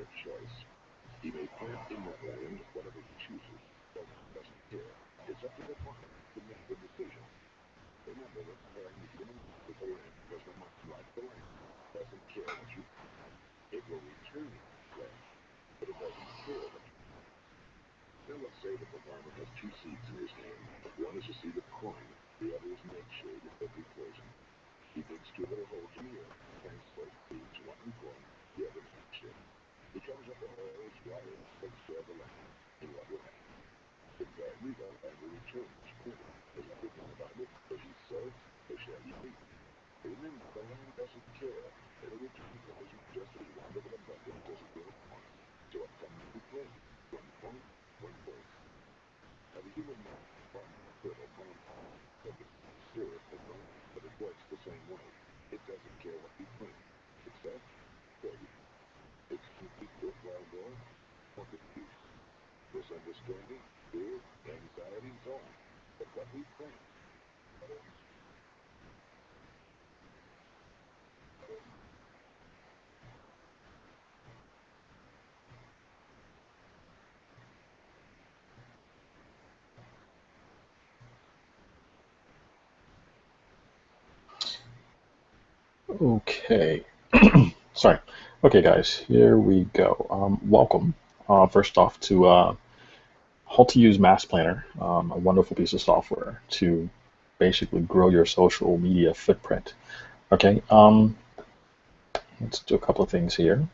of choice. He may plant in that land whatever he chooses, but doesn't care. It's up to the farmer to make the decision. Remember that comparing the human with the land does not like the land, doesn't care what you plant. It will return land, but it doesn't care what you plant. Now let's say that the farmer has two seeds in his hand. One is a seed of corn, the other is nightshade that could be poison. He digs two little holes in the earth, plants both seeds, one in corn, the other in nightshade. He covers up the holes, waters, takes care of the land, and what will happen? The gardener will ever returns. As it written in the Bible, as you sow, so shall you reap. Remember, the land doesn't care. It'll return poison just as wonderful abundance as it will corn. So what comes to be planted? One corn, one poison. Now the human mind could have gone on, but the spirit has gone, but it works the same way. It doesn't care what you plant, except for you. It's complete worthwhile going, or confusion, misunderstanding, fear, anxiety, and so on. But what we plant, Okay. Sorry. Okay, guys, here we go. Welcome, first off, to how to use MassPlanner, a wonderful piece of software to basically grow your social media footprint. Okay, let's do a couple of things here.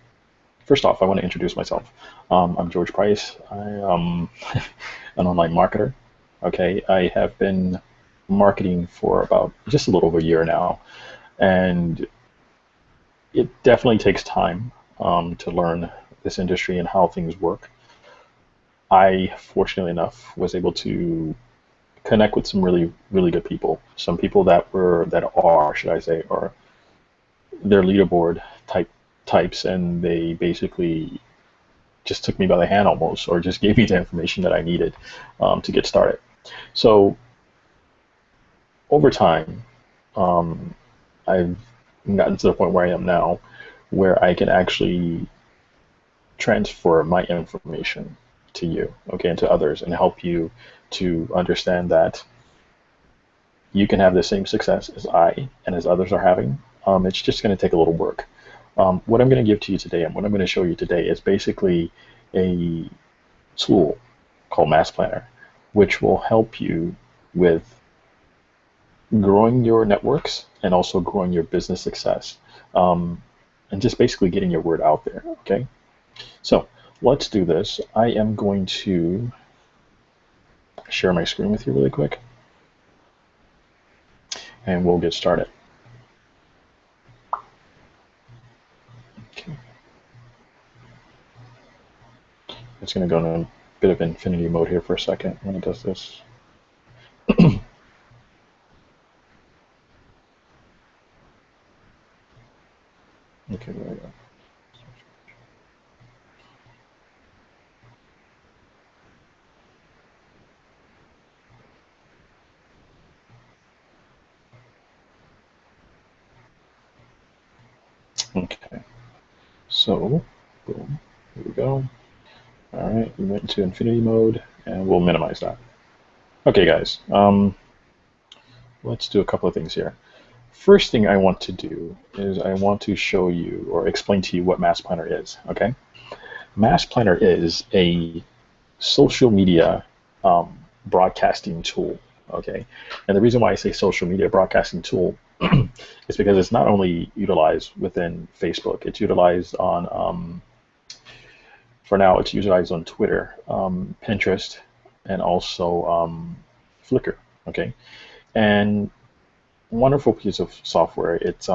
First off, I want to introduce myself. I'm George Price. I am an online marketer. Okay, I have been marketing for about just a little over a year now, and it definitely takes time to learn this industry and how things work. I, fortunately enough, was able to connect with some really, really good people. Some people that are, should I say, are their leaderboard types, and they basically just took me by the hand almost, or just gave me the information that I needed to get started. So over time, um, I've gotten to the point where I am now, where I can actually transfer my information to you, okay, and to others, and help you to understand that you can have the same success as I and as others are having. It's just going to take a little work. What I'm going to give to you today and what I'm going to show you today is basically a tool called MassPlanner, which will help you with growing your networks and also growing your business success, and just basically getting your word out there, okay? So let's do this. I am going to share my screen with you really quick, and we'll get started. Okay. It's going to go in a bit of infinity mode here for a second when it does this. Okay, there we go. Okay, so boom, here we go. All right, we went into infinity mode, and we'll minimize that. Okay, guys, let's do a couple of things here. First thing I want to do is I want to show you or explain to you what MassPlanner is, okay? MassPlanner is a social media broadcasting tool, okay? And the reason why I say social media broadcasting tool is because it's not only utilized within Facebook, it's utilized on, for now, it's utilized on Twitter, Pinterest, and also Flickr, okay? And wonderful piece of software. It's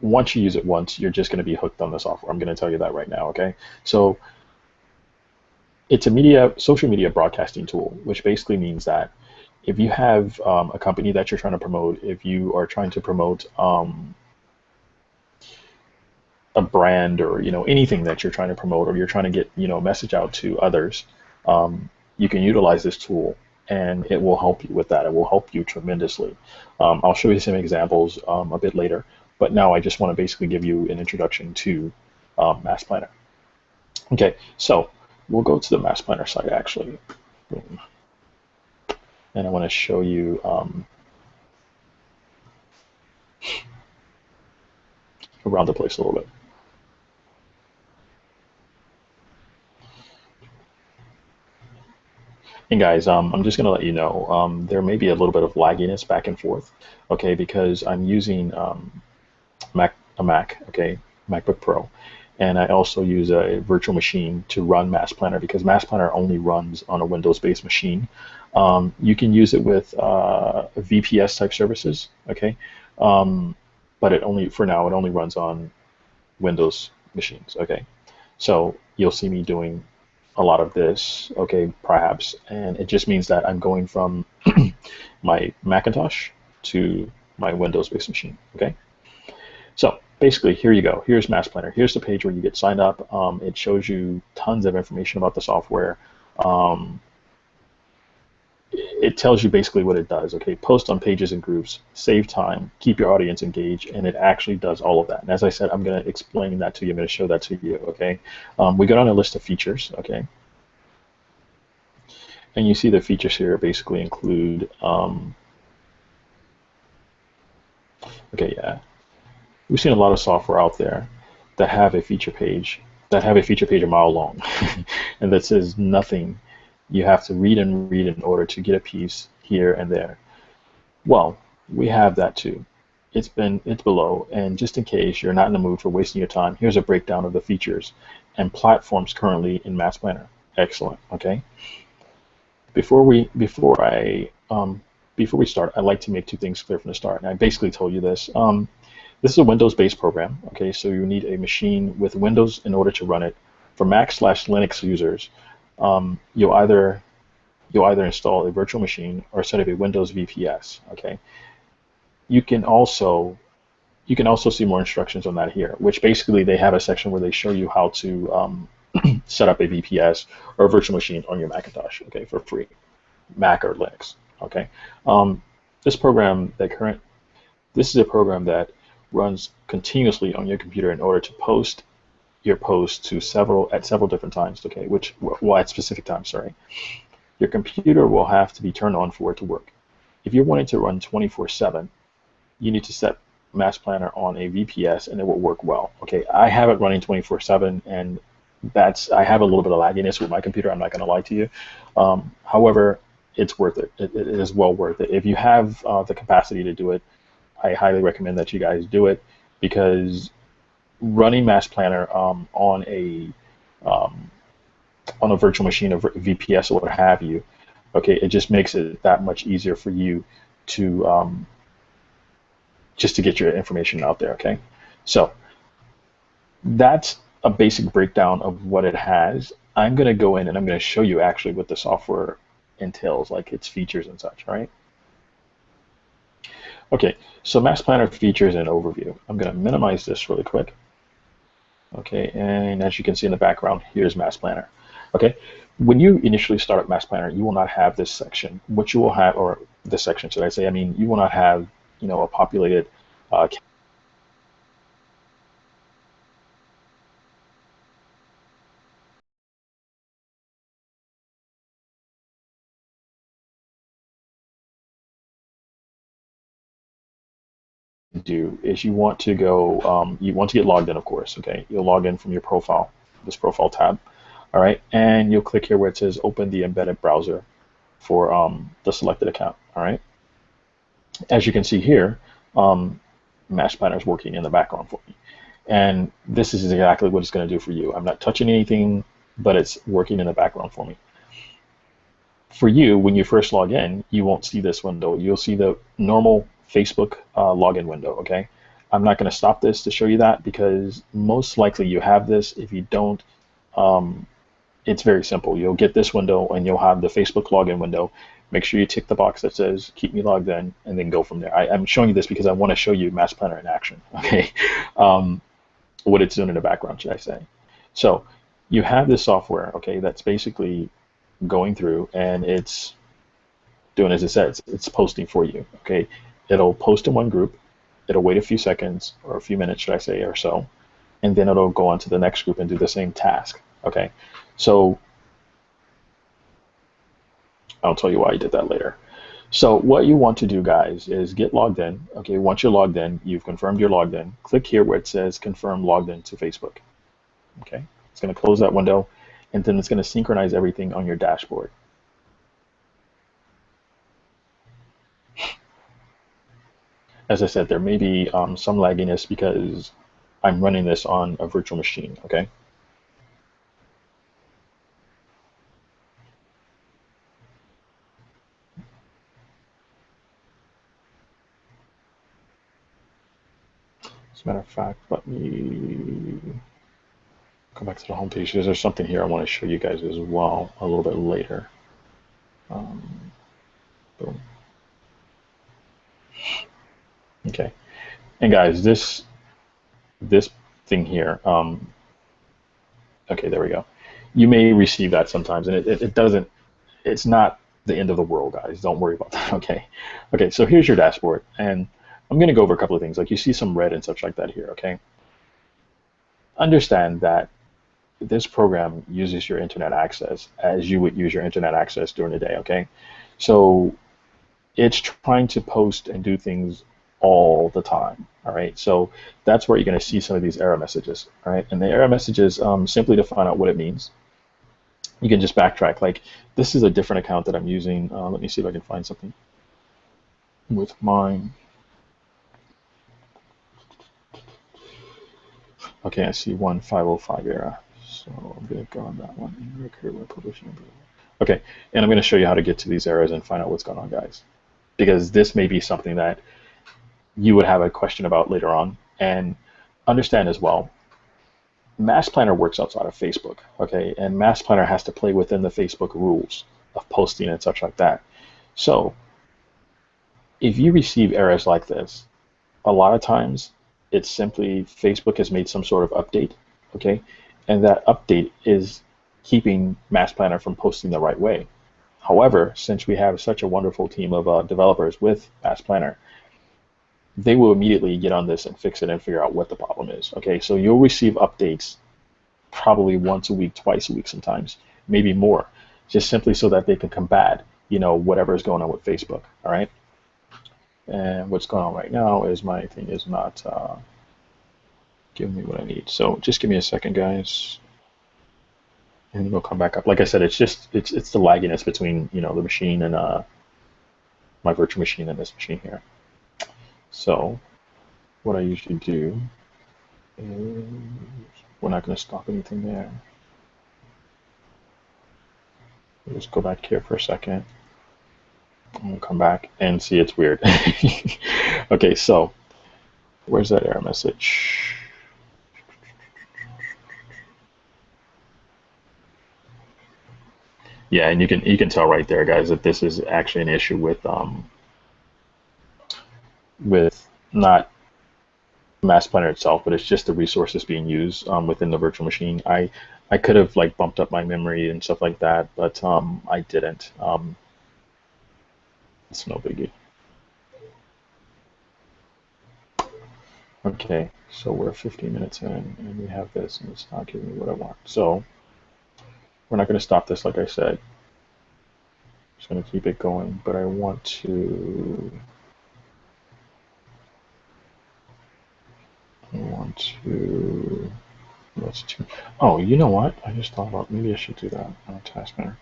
once you use it once, you're just going to be hooked on the software. I'm going to tell you that right now, okay? So it's a social media broadcasting tool, which basically means that if you have a company that you're trying to promote, if you are trying to promote a brand, or anything that you're trying to promote, or you're trying to get a message out to others, you can utilize this tool, and it will help you with that. It will help you tremendously. I'll show you some examples a bit later, but now I just want to basically give you an introduction to MassPlanner. Okay, so we'll go to the MassPlanner site actually. Boom. And I want to show you around the place a little bit. And guys, I'm just going to let you know there may be a little bit of lagginess back and forth, okay, because I'm using a Mac, okay, MacBook Pro, and I also use a virtual machine to run MassPlanner because MassPlanner only runs on a Windows-based machine. You can use it with VPS type services, okay, but it only for now it only runs on Windows machines, okay. So you'll see me doing a lot of this, okay, perhaps, and it just means that I'm going from my Macintosh to my Windows-based machine, okay? So basically, here you go. Here's MassPlanner. Here's the page where you get signed up. It shows you tons of information about the software. It tells you basically what it does, okay? Post on pages and groups, save time, keep your audience engaged, and it actually does all of that. And as I said, I'm going to explain that to you. I'm going to show that to you, okay? We go down a list of features, okay? And you see the features here basically include, okay, yeah. We've seen a lot of software out there that have a feature page, a mile long, and that says nothing. You have to read and read in order to get a piece here and there. Well, we have that too. It's below, and just in case you're not in the mood for wasting your time, here's a breakdown of the features and platforms currently in MassPlanner. Excellent. Okay. Before we start, I'd like to make two things clear from the start. And I basically told you this. This is a Windows-based program. Okay, so you need a machine with Windows in order to run it. For Mac/Linux users, you'll either install a virtual machine or set up a Windows VPS. Okay, you can also see more instructions on that here, which basically they have a section where they show you how to set up a VPS or a virtual machine on your Macintosh, okay, for free, Mac or Linux, okay. This is a program that runs continuously on your computer in order to post your posts to several different times, okay, at specific times, sorry. Your computer will have to be turned on for it to work. If you're wanting to run 24/7, you need to set MassPlanner on a VPS and it will work well, okay. I have it running 24/7 and I have a little bit of lagginess with my computer, I'm not going to lie to you. However, it's worth it. It is well worth it. If you have the capacity to do it, I highly recommend that you guys do it because running MassPlanner on a virtual machine, a VPS or what have you, okay, it just makes it that much easier for you to just to get your information out there, okay? So that's a basic breakdown of what it has. I'm going to go in and I'm going to show you actually what the software entails, like its features and such, right? Okay, so MassPlanner features and overview. I'm going to minimize this really quick. Okay, and as you can see in the background, here's MassPlanner. Okay, when you initially start up MassPlanner, you will not have this section. What you will have, or this section, should I say? I mean, you will not have, a populated do is you want to get logged in, of course. Okay, you'll log in from your profile, this profile tab. All right, and you'll click here where it says open the embedded browser for the selected account. All right, as you can see here, MassPlanner is working in the background for me, and this is exactly what it's going to do for you. I'm not touching anything, but it's working in the background for me. For you, when you first log in, you won't see this window. You'll see the normal Facebook login window, okay? I'm not going to stop this to show you that because most likely you have this. If you don't, it's very simple. You'll get this window and you'll have the Facebook login window. Make sure you tick the box that says keep me logged in and then go from there. I'm showing you this because I want to show you MassPlanner in action, okay? What it's doing in the background, should I say. So you have this software, okay, that's basically going through and it's doing as it says, it's posting for you, okay? It'll post in one group, It'll wait a few seconds or a few minutes, should I say, or so, and then it'll go on to the next group and do the same task. Okay, so I'll tell you why I did that later. So what you want to do, guys, is get logged in. Okay, once you're logged in, you've confirmed you're logged in. Click here where it says confirm logged in to Facebook. Okay, it's going to close that window, and then it's going to synchronize everything on your dashboard. As I said, there may be some lagginess because I'm running this on a virtual machine. Okay. As a matter of fact, let me go back to the home page. There's something here I want to show you guys as well a little bit later. Boom. Okay. And guys, this thing here, okay, there we go. You may receive that sometimes, and it doesn't, it's not the end of the world, guys. Don't worry about that, okay? Okay, so here's your dashboard, and I'm going to go over a couple of things. Like you see some red and such like that here, okay? Understand that this program uses your internet access as you would use your internet access during the day, okay? So it's trying to post and do things all the time, all right? So that's where you're going to see some of these error messages, all right? And the error messages, simply to find out what it means, you can just backtrack. Like this is a different account that I'm using. Let me see if I can find something with mine. Okay, I see 1505 error. So I'm going to go on that one. Okay, and I'm going to show you how to get to these errors and find out what's going on, guys. Because this may be something that you would have a question about later on. And understand as well, MassPlanner works outside of Facebook, okay? And MassPlanner has to play within the Facebook rules of posting and such like that. So if you receive errors like this, a lot of times it's simply Facebook has made some sort of update, okay? And that update is keeping MassPlanner from posting the right way. However, since we have such a wonderful team of developers with MassPlanner, they will immediately get on this and fix it and figure out what the problem is. Okay, so you'll receive updates probably once a week, twice a week sometimes, maybe more, just simply so that they can combat, whatever is going on with Facebook. All right. And what's going on right now is my thing is not giving me what I need. So just give me a second, guys, and we'll come back up. Like I said, it's the lagginess between the machine and my virtual machine and this machine here. So what I usually do is we're not going to stop anything there. We'll just go back here for a second. And we'll come back and see it's weird. Okay, so where's that error message? Yeah, and you can tell right there, guys, that this is actually an issue with not MassPlanner itself, but it's just the resources being used within the virtual machine. I could have like bumped up my memory and stuff like that, but I didn't. It's no biggie. Okay, so we're 15 minutes in, and we have this, and it's not giving me what I want. So we're not going to stop this, like I said. Just going to keep it going, but I want to. Let's do. Oh, you know what? I just thought about maybe I should do that on a task manager.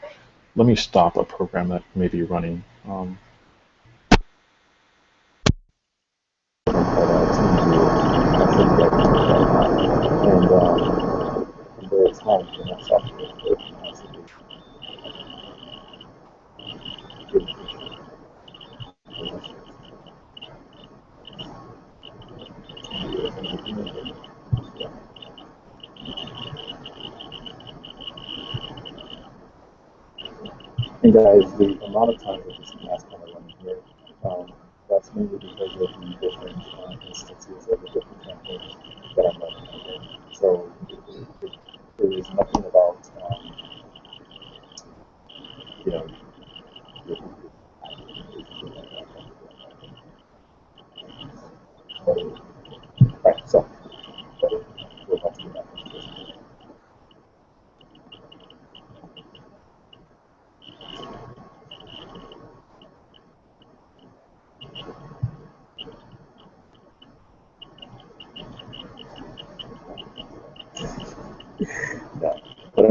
Let me stop a program that may be running. And guys, the amount of time that this task kind of running here, that's mainly because of the different instances of the different campaigns that I'm running. Okay? So there is nothing about, you know,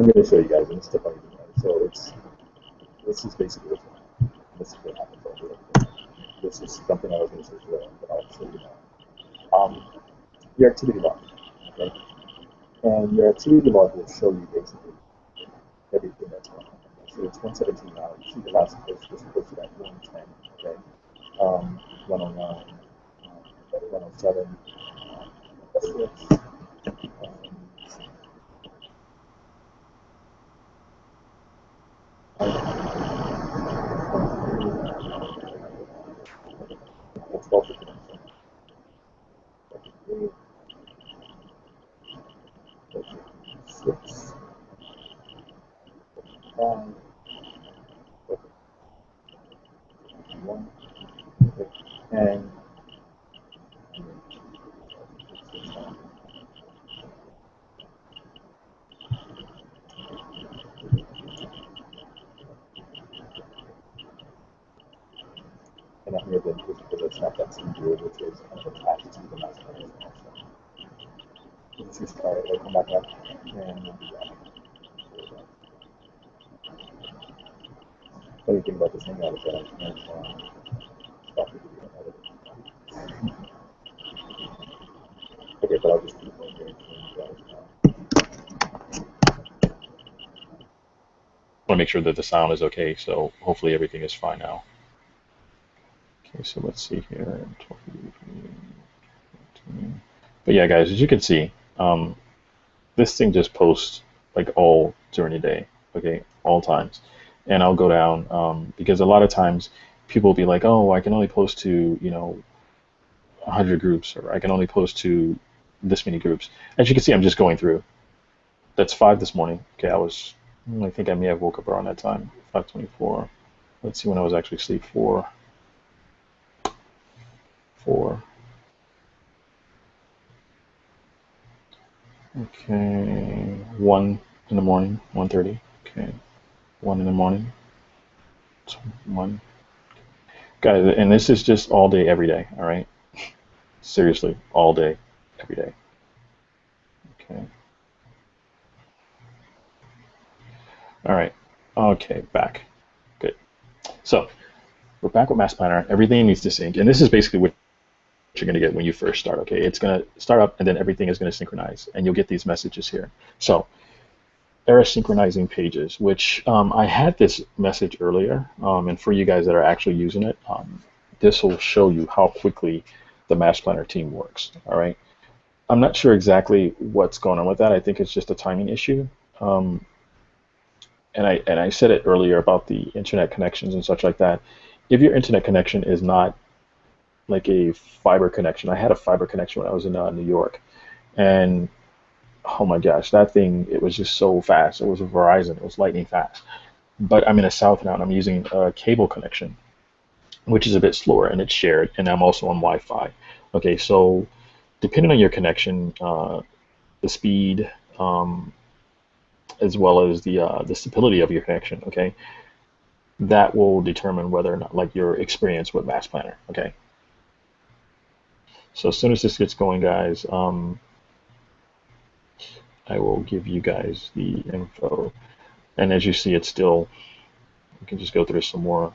I'm going to show you guys, and it's the funny thing, right? So this is basically what's going on. This is what happens over here. This is something I was going to say earlier, but I'll show you now. Your activity log, okay? And your activity log will show you basically everything that's going on. So it's 117 now. You see the last post was posted at 110, okay? 109, 107, 6, that's 12, 6, 5, 1, okay? And and I'm here then because it's not that team viewer, which is kind of attached to the MassPlanner. So let's just try it. I'll come back up and we'll do that. Funny thing about this hangout is that I can't stop the video and edit it. Okay, but I'll just keep going here and show you guys. I want to make sure that the sound is okay, so hopefully everything is fine now. Okay, so let's see here. But yeah, guys, as you can see, this thing just posts like all during the day, okay, all times. And I'll go down because a lot of times people will be like, oh, I can only post to, 100 groups, or I can only post to this many groups. As you can see, I'm just going through. That's 5 this morning. Okay, I think I may have woke up around that time, 5:24. Let's see when I was actually asleep. 4. Okay, 1 in the morning, 1:30. Okay, 1 in the morning, 1. Guys, and this is just all day, every day, all right? Seriously, all day, every day. Okay. All right. Okay, back. Good. So we're back with MassPlanner. Everything needs to sync, and this is basically what you're going to get when you first start. Okay, it's going to start up, and then everything is going to synchronize, and you'll get these messages here. So error synchronizing pages, which I had this message earlier, and for you guys that are actually using it, this will show you how quickly the MassPlanner team works. All right. I'm not sure exactly what's going on with that. I think it's just a timing issue. And I said it earlier about the internet connections and such like that. If your internet connection is not like a fiber connection, I had a fiber connection when I was in New York, and oh my gosh, that thing, it was just so fast. It was a Verizon, it was lightning fast. But I'm in the South now, and I'm using a cable connection, which is a bit slower, and it's shared, and I'm also on Wi-Fi. Okay, so depending on your connection, the speed, as well as the stability of your connection, okay, that will determine whether or not, like, your experience with MassPlanner, okay? So as soon as this gets going, guys, I will give you guys the info. And as you see, it's still, you can just go through some more.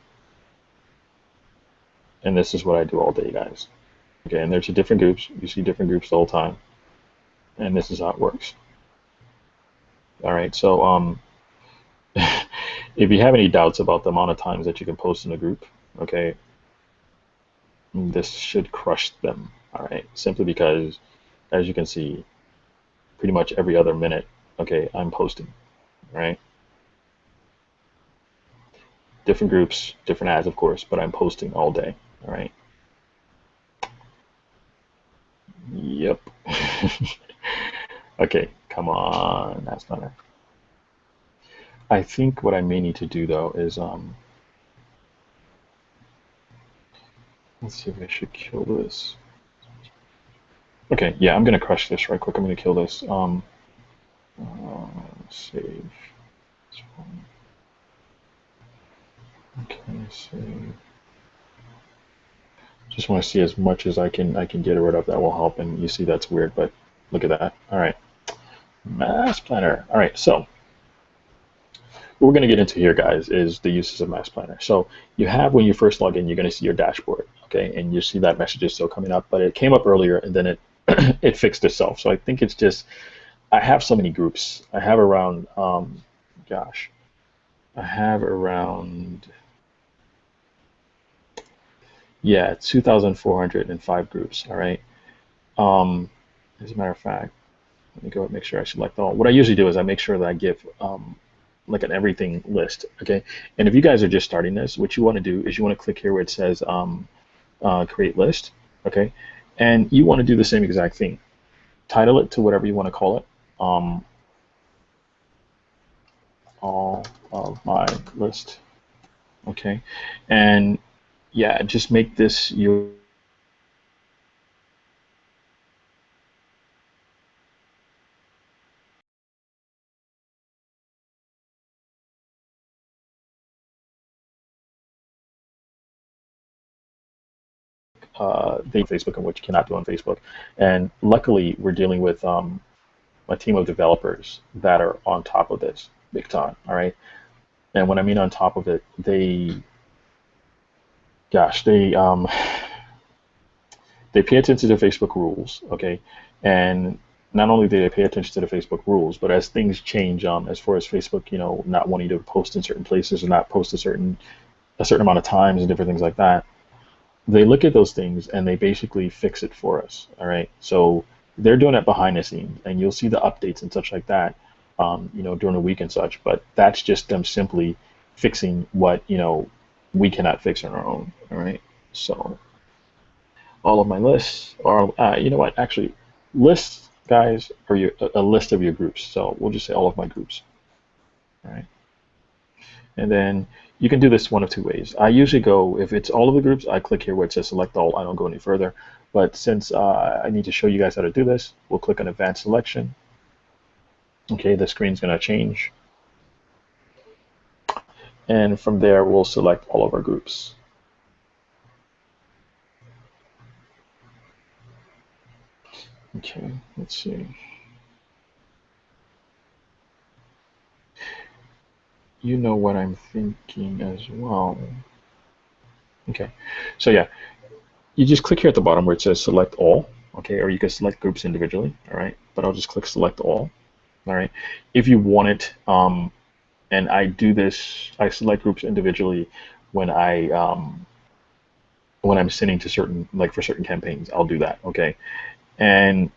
And this is what I do all day, guys. Okay, and there's different groups. You see different groups the whole time. And this is how it works. All right, so if you have any doubts about the amount of times that you can post in a group, okay, this should crush them. All right, simply because, as you can see, pretty much every other minute, okay, I'm posting, right? Different groups, different ads, of course, but I'm posting all day, all right? Yep. Okay, come on, that's better. I think what I may need to do though is let's see if I should kill this. Okay, yeah, I'm gonna crush this right quick. I'm gonna kill this. Save. Okay, save. Just want to see as much as I can get rid of. That will help. And you see that's weird, but look at that. All right, MassPlanner. All right, so what we're going to get into here, guys, is the uses of MassPlanner. So you have, when you first log in, you're going to see your dashboard, okay, and you see that message is still coming up, but it came up earlier and then it it fixed itself. So I think it's just I have so many groups. I have around gosh, I have around yeah 2,405 groups. All right. Um, as a matter of fact, let me go and make sure I select all. What I usually do is I make sure that I give like an everything list, okay? And if you guys are just starting this, what you want to do is you want to click here where it says create list, okay? And you want to do the same exact thing. Title it to whatever you want to call it. Um, all of my list, okay? And yeah, just make this your Facebook and what you cannot do on Facebook. And luckily, we're dealing with a team of developers that are on top of this big time. All right. And when I mean on top of it, gosh, they pay attention to Facebook rules, okay? And not only do they pay attention to the Facebook rules, but as things change, as far as Facebook, not wanting to post in certain places or not post a certain amount of times and different things like that, they look at those things and they basically fix it for us. All right. So they're doing it behind the scenes, and you'll see the updates and such like that, during the week and such. But that's just them simply fixing what we cannot fix on our own. All right. So all of my lists are, you know what? Actually, lists, guys, are a list of your groups. So we'll just say all of my groups. All right. And then you can do this one of two ways. I usually go, if it's all of the groups, I click here where it says select all. I don't go any further. But since I need to show you guys how to do this, we'll click on advanced selection. Okay, the screen's going to change. And from there, we'll select all of our groups. Okay, let's see. You know what I'm thinking as well. Okay, so yeah, you just click here at the bottom where it says select all, okay, or you can select groups individually, all right, but I'll just click select all, all right. If you want it, and I do this, I select groups individually when I'm sending to certain, like for certain campaigns, I'll do that, okay. And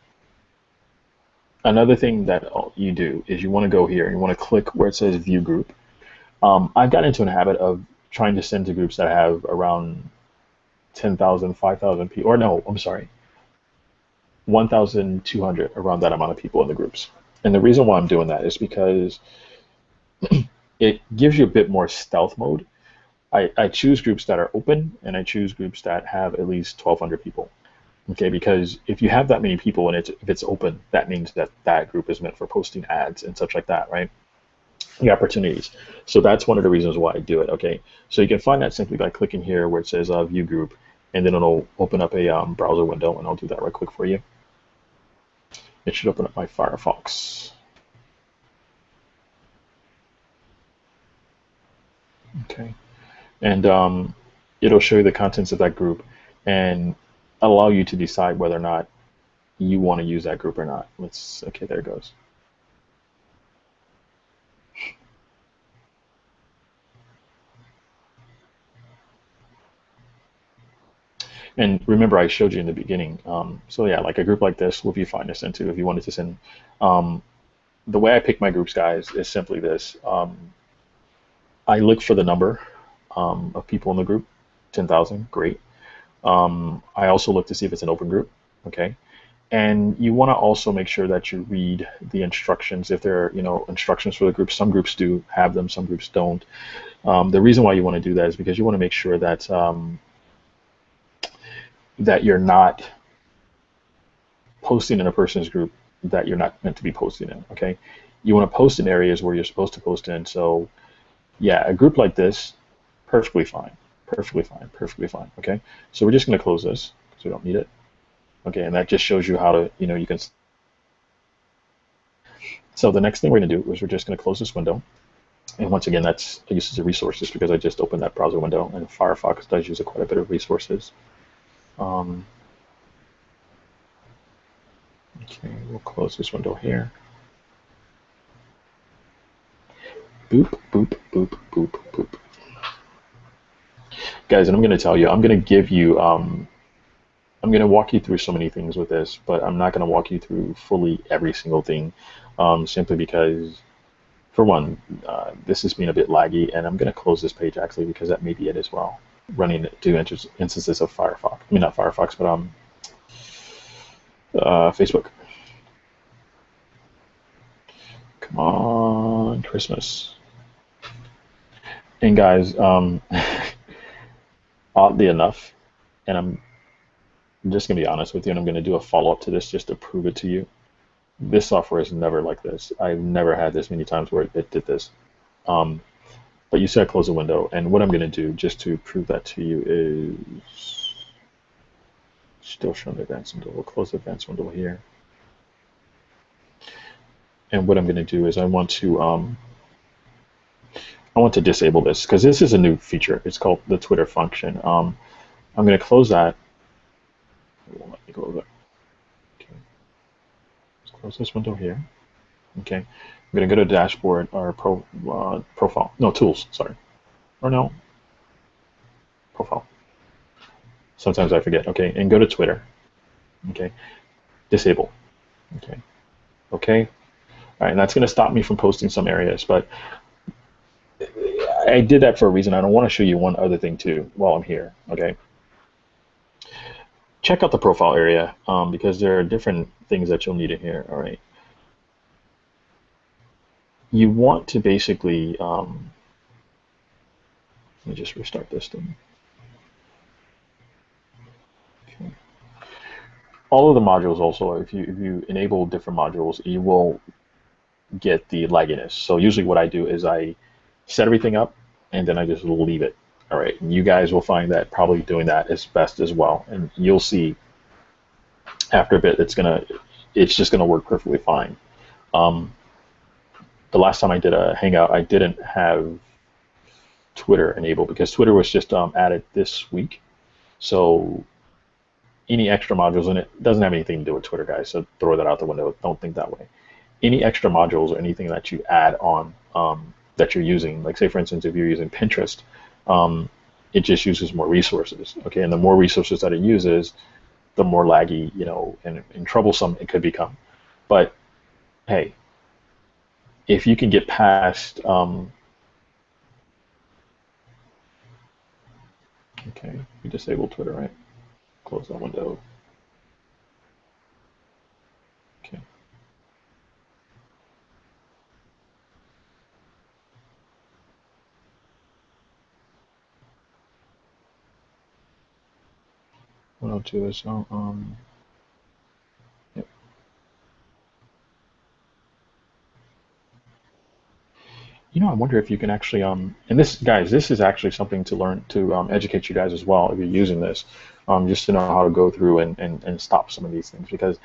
another thing that you do is you want to go here and you want to click where it says view group. I've gotten into a habit of trying to send to groups that have around 10,000, 5,000 people, or no, I'm sorry, 1,200, around that amount of people in the groups. And the reason why I'm doing that is because it gives you a bit more stealth mode. I choose groups that are open, and I choose groups that have at least 1,200 people. Okay, because if you have that many people and if it's open, that means that that group is meant for posting ads and such like that, right? The opportunities. So that's one of the reasons why I do it. Okay, so you can find that simply by clicking here where it says view group, and then it'll open up a browser window, and I'll do that right quick for you. It should open up my Firefox. Okay, and it'll show you the contents of that group and allow you to decide whether or not you want to use that group or not. Okay, there it goes. And remember, I showed you in the beginning. So yeah, like a group like this will be fine to send to if you wanted to send. Um, the way I pick my groups, guys, is simply this. I look for the number of people in the group, 10,000, great. I also look to see if it's an open group, okay? And you want to also make sure that you read the instructions. If there are, instructions for the group, some groups do have them, some groups don't. The reason why you want to do that is because you want to make sure that that you're not posting in a person's group that you're not meant to be posting in, okay? You want to post in areas where you're supposed to post in. So yeah, a group like this, perfectly fine, perfectly fine, perfectly fine, okay? So we're just going to close this because we don't need it. Okay, and that just shows you how to, you can. So the next thing we're going to do is we're just going to close this window. And once again, that's uses of resources because I just opened that browser window, and Firefox does use quite a bit of resources. Um, okay, we'll close this window here. Boop, boop, boop, boop, boop. Guys, and I'm going to tell you, I'm going to give you, I'm going to walk you through so many things with this, but I'm not going to walk you through fully every single thing, simply because, for one, this is being a bit laggy, and I'm going to close this page actually because that may be it as well. Running two instances of Firefox. I mean, not Firefox, but Facebook. Come on, Christmas. And guys, oddly enough, and I'm just going to be honest with you, and I'm going to do a follow-up to this just to prove it to you. This software is never like this. I've never had this many times where it did this. But you said close the window, and what I'm going to do just to prove that to you is still showing the advanced window. We'll close the advanced window here. And what I'm going to do is I want to disable this because this is a new feature. It's called the Twitter function. I'm going to close that. It won't let me close it. Okay. Let's close this window here. Okay. I'm going to go to dashboard or profile. No, tools. Sorry. Or no. Profile. Sometimes I forget. Okay. And go to Twitter. Okay. Disable. Okay. Okay. All right. And that's going to stop me from posting some areas, but I did that for a reason. I don't want to show you one other thing too while I'm here. Okay. Check out the profile area because there are different things that you'll need in here. All right. You want to basically, let me just restart this thing. Okay. All of the modules also, if you enable different modules, you will get the lagginess. So usually what I do is I set everything up and then I just leave it. All right. And you guys will find that probably doing that is best as well. And you'll see after a bit, it's just gonna work perfectly fine. The last time I did a hangout, I didn't have Twitter enabled because Twitter was just added this week. So any extra modules in it doesn't have anything to do with Twitter, guys. So throw that out the window. Don't think that way. Any extra modules or anything that you add on that you're using, like say for instance, if you're using Pinterest, it just uses more resources. Okay, and the more resources that it uses, the more laggy, and troublesome it could become. But hey, if you can get past, okay, we disabled Twitter, right? Close that window. Okay. What I'll do is yep. I wonder if you can actually, and this, guys, this is actually something to learn to educate you guys as well if you're using this, just to know how to go through and stop some of these things because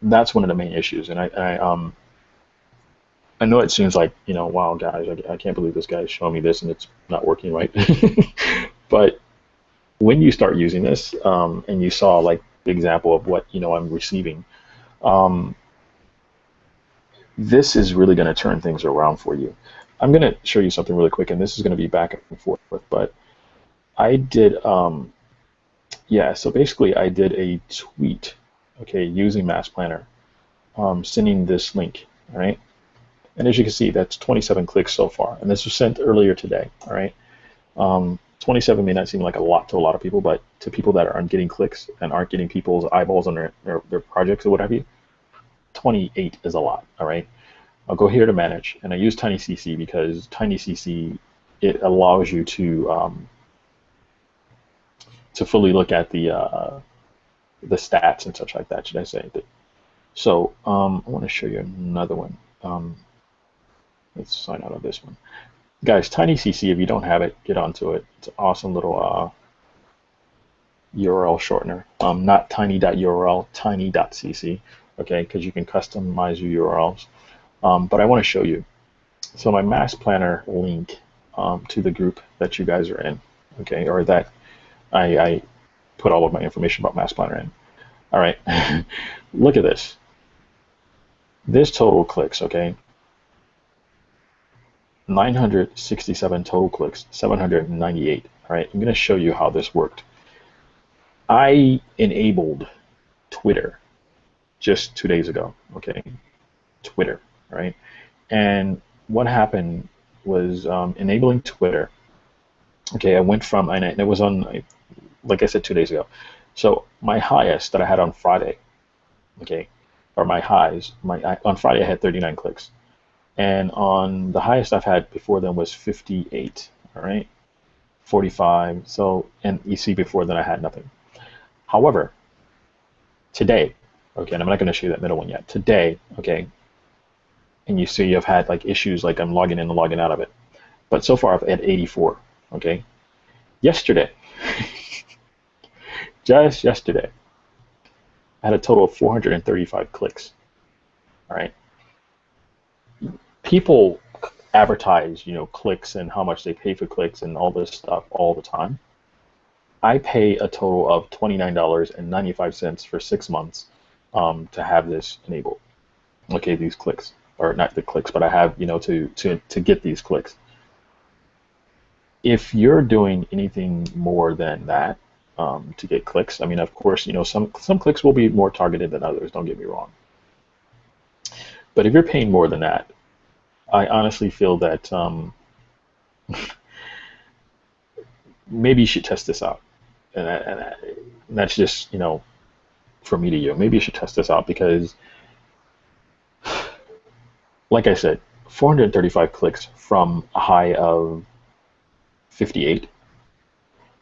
that's one of the main issues. And I know it seems like, wow, guys, I can't believe this guy's showing me this and it's not working right. But when you start using this, and you saw like the example of what, I'm receiving, this is really going to turn things around for you. I'm going to show you something really quick, and this is going to be back and forth, but I did, yeah, so basically I did a tweet, okay, using MassPlanner, sending this link, all right? And as you can see, that's 27 clicks so far, and this was sent earlier today, all right? 27 may not seem like a lot to a lot of people, but to people that aren't getting clicks and aren't getting people's eyeballs on their projects or what have you, 28 is a lot, all right? I'll go here to manage, and I use TinyCC because TinyCC, it allows you to fully look at the stats and such like that, should I say. So I want to show you another one. Let's sign out of this one. Guys, TinyCC, if you don't have it, get onto it. It's an awesome little URL shortener. Not tiny.url, tiny.cc, okay, because you can customize your URLs. But I want to show you. So my Mass Planner link to the group that you guys are in, okay, or that I put all of my information about Mass Planner in. All right, look at this. This total clicks, okay, 967 total clicks, 798. All right, I'm going to show you how this worked. I enabled Twitter just 2 days ago, okay, Twitter, right? And what happened was enabling Twitter. Okay, I went from, and it was on, like I said, 2 days ago. So my highest that I had on Friday, okay, or my highs, on Friday I had 39 clicks, and on the highest I've had before then was 58. All right, 45. So, and you see before then I had nothing. However, today, okay, and I'm not going to show you that middle one yet. Today, okay, and you see I've had like issues, like I'm logging in and logging out of it. But so far I've had 84. Okay, yesterday, just yesterday, I had a total of 435 clicks. All right, people advertise, clicks and how much they pay for clicks and all this stuff all the time. I pay a total of $29.95 for 6 months to have this enabled. Okay, these clicks, or not the clicks, but I have, to get these clicks. If you're doing anything more than that to get clicks, I mean, of course, some clicks will be more targeted than others. Don't get me wrong. But if you're paying more than that, I honestly feel that maybe you should test this out. And that's just, from me to you. Maybe you should test this out because, like I said, 435 clicks from a high of 58.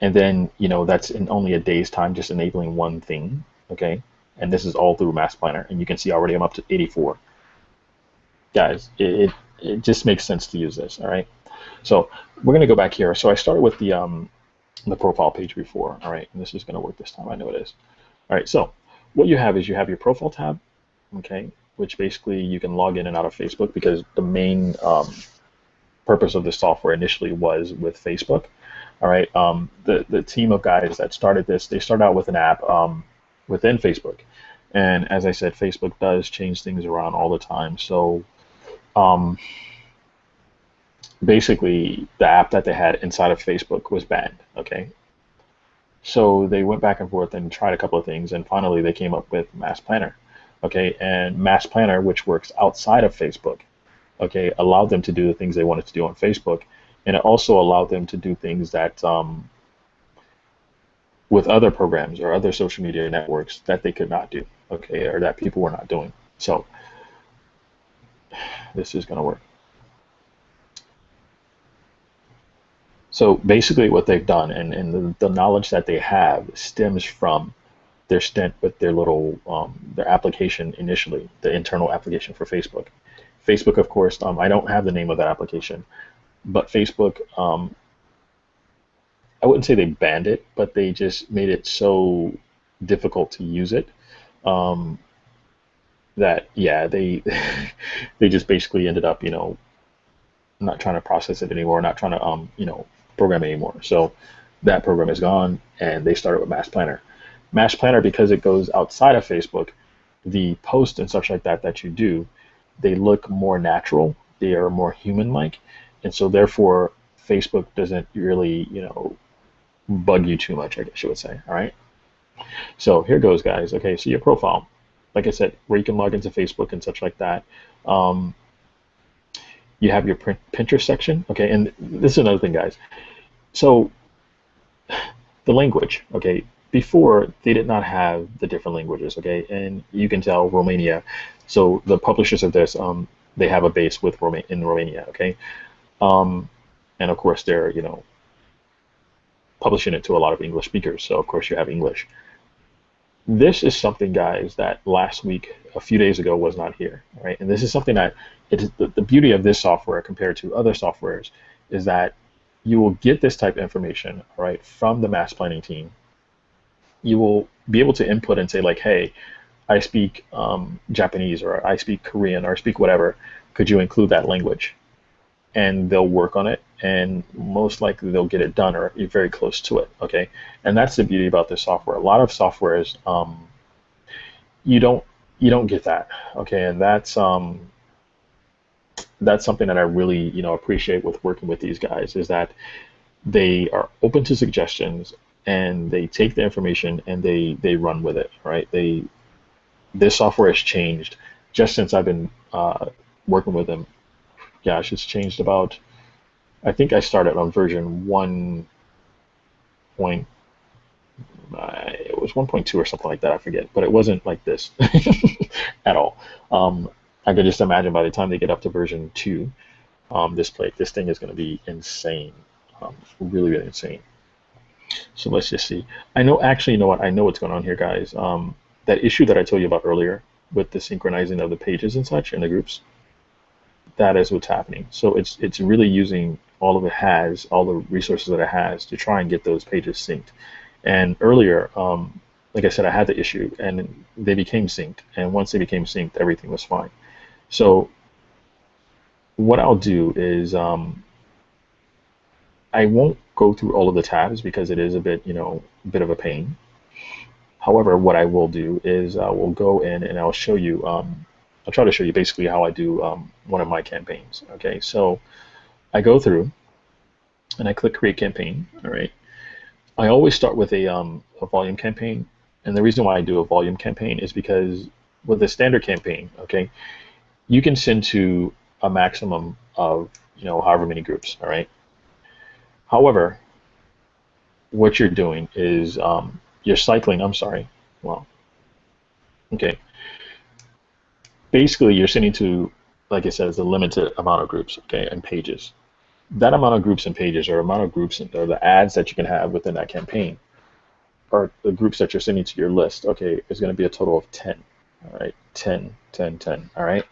And then, that's in only a day's time, just enabling one thing, okay? And this is all through Mass Planner. And you can see already I'm up to 84. Guys, it just makes sense to use this, all right? So we're going to go back here. So I started with the profile page before, all right? And this is going to work this time. I know it is. All right, so what you have is you have your profile tab, okay, which basically you can log in and out of Facebook because the main purpose of this software initially was with Facebook. All right, the team of guys that started this, they started out with an app within Facebook. And as I said, Facebook does change things around all the time. So basically, the app that they had inside of Facebook was banned, okay? So they went back and forth and tried a couple of things, and finally they came up with Mass Planner, okay? And Mass Planner, which works outside of Facebook, okay, allowed them to do the things they wanted to do on Facebook, and it also allowed them to do things that with other programs or other social media networks that they could not do, okay, or that people were not doing. So this is going to work. So basically what they've done, and the knowledge that they have stems from their stint with their little, their application initially, the internal application for Facebook. Facebook, of course, I don't have the name of that application, but Facebook, I wouldn't say they banned it, but they just made it so difficult to use it that, yeah, they they just basically ended up, not trying to process it anymore, not trying to, program anymore. So that program is gone, and they started with Mass Planner. Mass Planner, because it goes outside of Facebook, the posts and such like that that you do, they look more natural. They are more human-like, and so therefore Facebook doesn't really, bug you too much, I guess you would say. All right. So here goes, guys. Okay, so your profile, like I said, where you can log into Facebook and such like that. You have your Pinterest section, okay, and this is another thing, guys. So the language, okay, before they did not have the different languages, okay, and you can tell Romania. So the publishers of this, they have a base with in Romania, okay, and of course they're publishing it to a lot of English speakers. So of course you have English. This is something, guys, that last week, a few days ago, was not here, right? And this is something that it is the beauty of this software compared to other softwares is that you will get this type of information, right, from the mass planning team. You will be able to input and say like, hey, I speak Japanese, or I speak Korean, or I speak whatever. Could you include that language? and they'll work on it, and most likely they'll get it done or very close to it. Okay, and that's the beauty about this software. A lot of softwares, you don't you don't get that. Okay, and that's something that I really appreciate with working with these guys, is that they are open to suggestions, and they take the information and they run with it. Right? This software has changed just since I've been working with them. Gosh, it's changed about. I think I started on version 1 point. It was 1.2 or something like that. I forget, but it wasn't like this at all. Um, I could just imagine by the time they get up to version 2, this thing is going to be insane, really, really insane. So let's just see. I know, actually, you know what? I know what's going on here, guys. That issue that I told you about earlier with the synchronizing of the pages and such in the groups, that is what's happening. So it's really using all the resources that it has to try and get those pages synced. And earlier, like I said, I had the issue, and they became synced. And once they became synced, everything was fine. So what I'll do is, I won't go through all of the tabs because it is a bit, a bit of a pain. However, what I will do is I will go in and I'll show you. I'll try to show you basically how I do one of my campaigns. Okay, so I go through and I click Create Campaign. All right. I always start with a volume campaign, and the reason why I do a volume campaign is because with a standard campaign, okay, you can send to a maximum of however many groups. All right. However, what you're doing is you're cycling. I'm sorry. Well, okay. Basically, you're sending to, like it says, a limited amount of groups, okay, and pages. That amount of groups and pages, or amount of groups or the ads that you can have within that campaign, or the groups that you're sending to your list, okay, is going to be a total of 10. All right, 10, 10, 10. All right.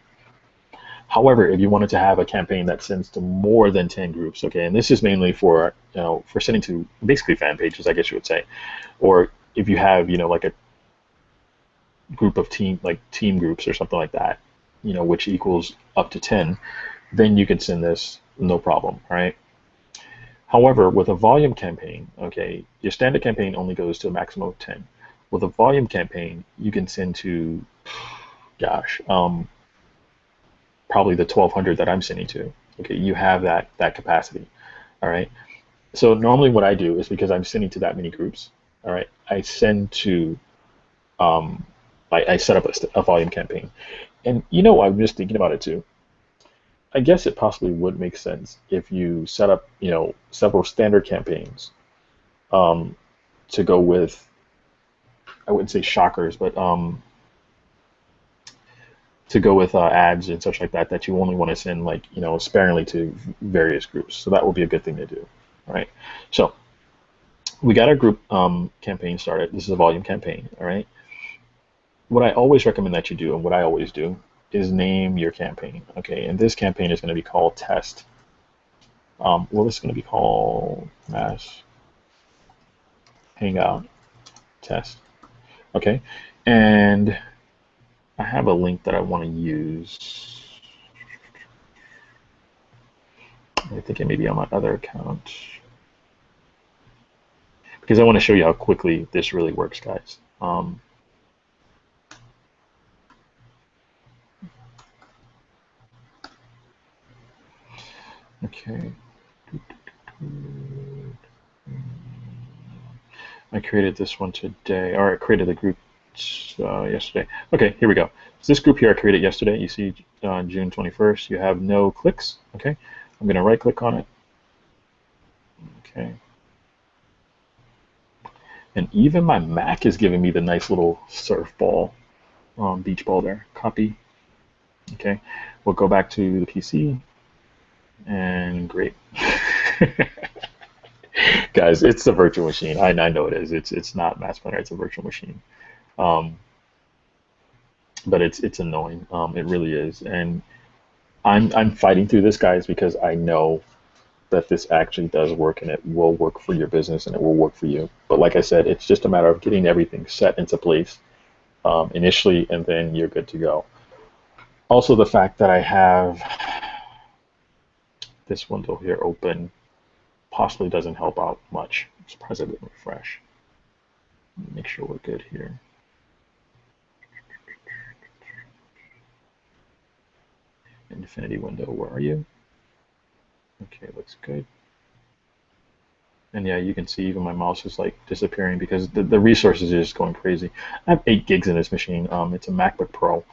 However, if you wanted to have a campaign that sends to more than 10 groups, okay, and this is mainly for for sending to basically fan pages, I guess you would say, or if you have like a group of team groups or something like that, which equals up to 10, then you can send this no problem. All right. However, with a volume campaign, okay, your standard campaign only goes to a maximum of 10. With a volume campaign, you can send to, gosh, probably the 1200 that I'm sending to. Okay, you have that capacity. All right. So normally what I do is, because I'm sending to that many groups, all right, I send to, um, I set up a volume campaign. And I'm just thinking about it too. I guess it possibly would make sense if you set up, several standard campaigns, um, to go with, I wouldn't say shockers, but to go with ads and such like that, that you only want to send, like, sparingly to various groups. So that would be a good thing to do. All right. So we got our group campaign started. This is a volume campaign. All right. What I always recommend that you do, and what I always do, is name your campaign. Okay. And this campaign is going to be called Test. Well, this is going to be called Mass Hangout Test. Okay. And I have a link that I want to use. I think it may be on my other account, because I want to show you how quickly this really works, guys. Okay. I created this one today, or I created the group yesterday. Okay, here we go. So this group here I created yesterday. You see June 21st. You have no clicks. Okay, I'm going to right click on it. Okay. And even my Mac is giving me the nice little surf ball, beach ball there. Copy. Okay, we'll go back to the PC, and great. Guys, it's a virtual machine. I know it is. It's not MassPlanner. It's a virtual machine. Um, but it's annoying. It really is. And I'm fighting through this, guys, because I know that this actually does work, and it will work for your business, and it will work for you. But like I said, it's just a matter of getting everything set into place initially, and then you're good to go. Also, the fact that I have this window here open possibly doesn't help out much. Let's press it and refresh. Make sure we're good here. Infinity window, where are you? Okay, looks good. And yeah, you can see even my mouse is like disappearing because the resources are just going crazy. I have 8 gigs in this machine. It's a MacBook Pro,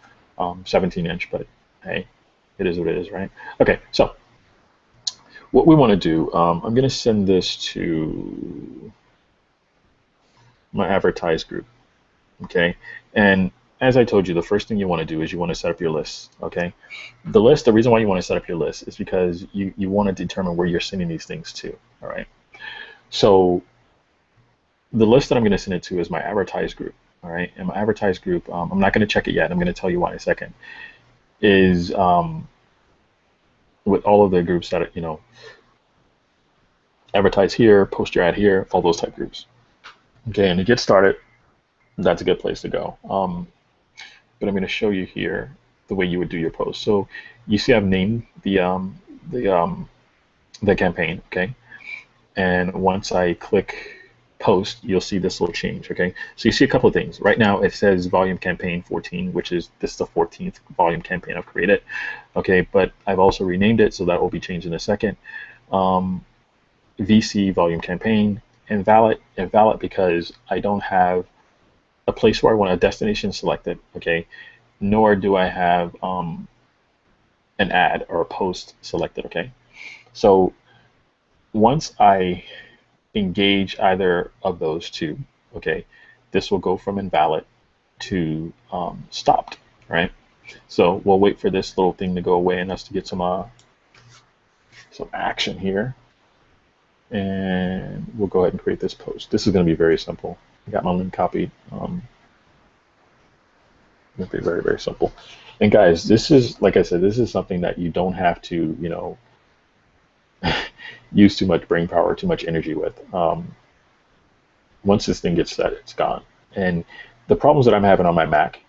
17 inch, but hey, it is what it is, right? Okay, so what we want to do, I'm going to send this to my advertise group, okay? And as I told you, the first thing you want to do is you want to set up your list, okay? The list, the reason why you want to set up your list is because you want to determine where you're sending these things to, all right? So the list that I'm going to send it to is my advertise group, all right? And my advertise group, I'm not going to check it yet. I'm going to tell you why in a second, is with all of the groups that, advertise here, post your ad here, all those type groups. Okay, and to get started, that's a good place to go. But I'm going to show you here the way you would do your post. So you see I've named the campaign, okay? And once I click post, you'll see this little change, okay? So you see a couple of things. Right now it says volume campaign 14, which is this is the 14th volume campaign I've created, okay? But I've also renamed it, so that will be changed in a second. VC volume campaign, invalid because I don't have a place where I want a destination selected, okay? Nor do I have an ad or a post selected, okay? So once I engage either of those two, okay, this will go from invalid to stopped, right? So we'll wait for this little thing to go away and us to get some action here. And we'll go ahead and create this post. This is going to be very simple. I got my link copied. It'll be very, very simple. And guys, this is, like I said, this is something that you don't have to, use too much brain power, too much energy with. Once this thing gets set, it's gone. And the problems that I'm having on my Mac,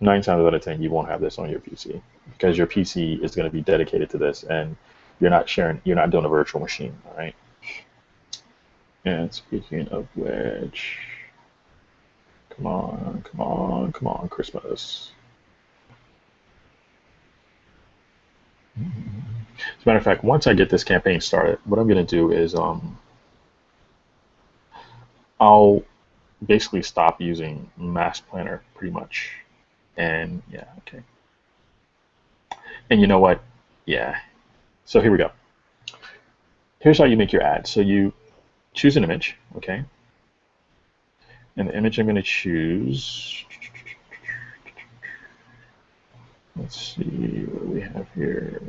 9 times out of 10, you won't have this on your PC because your PC is going to be dedicated to this, and you're not doing a virtual machine, all right? And speaking of which, come on, Christmas. As a matter of fact, once I get this campaign started, what I'm going to do is I'll basically stop using MassPlanner pretty much. And yeah, okay. And you know what? Yeah. So here we go. Here's how you make your ad. So you choose an image, okay? And the image I'm going to choose, let's see what we have here.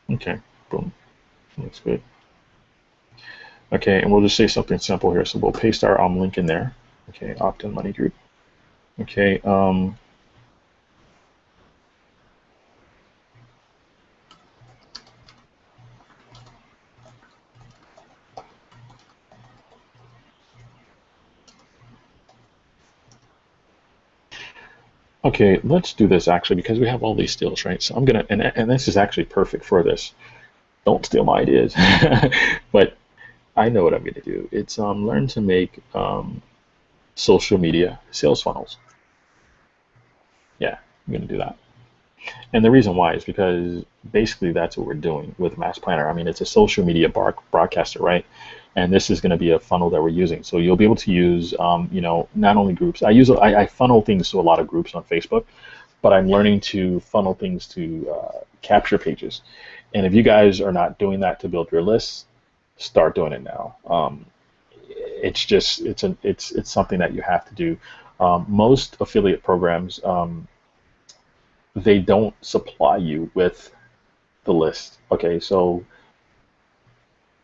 Okay, boom, looks good. Okay, and we'll just say something simple here. So we'll paste our link in there. Okay, opt-in money group. Okay, okay, let's do this actually because we have all these steals, right? So I'm gonna, and this is actually perfect for this. Don't steal my ideas, but I know what I'm gonna do. It's learn to make social media sales funnels. Yeah, I'm gonna do that. And the reason why is because basically that's what we're doing with MassPlanner. I mean, it's a social media broadcaster, right? And this is going to be a funnel that we're using. So you'll be able to use, not only groups. I funnel things to a lot of groups on Facebook, but I'm learning to funnel things to capture pages. And if you guys are not doing that to build your lists, start doing it now. It's something that you have to do. Most affiliate programs, they don't supply you with the list. Okay, so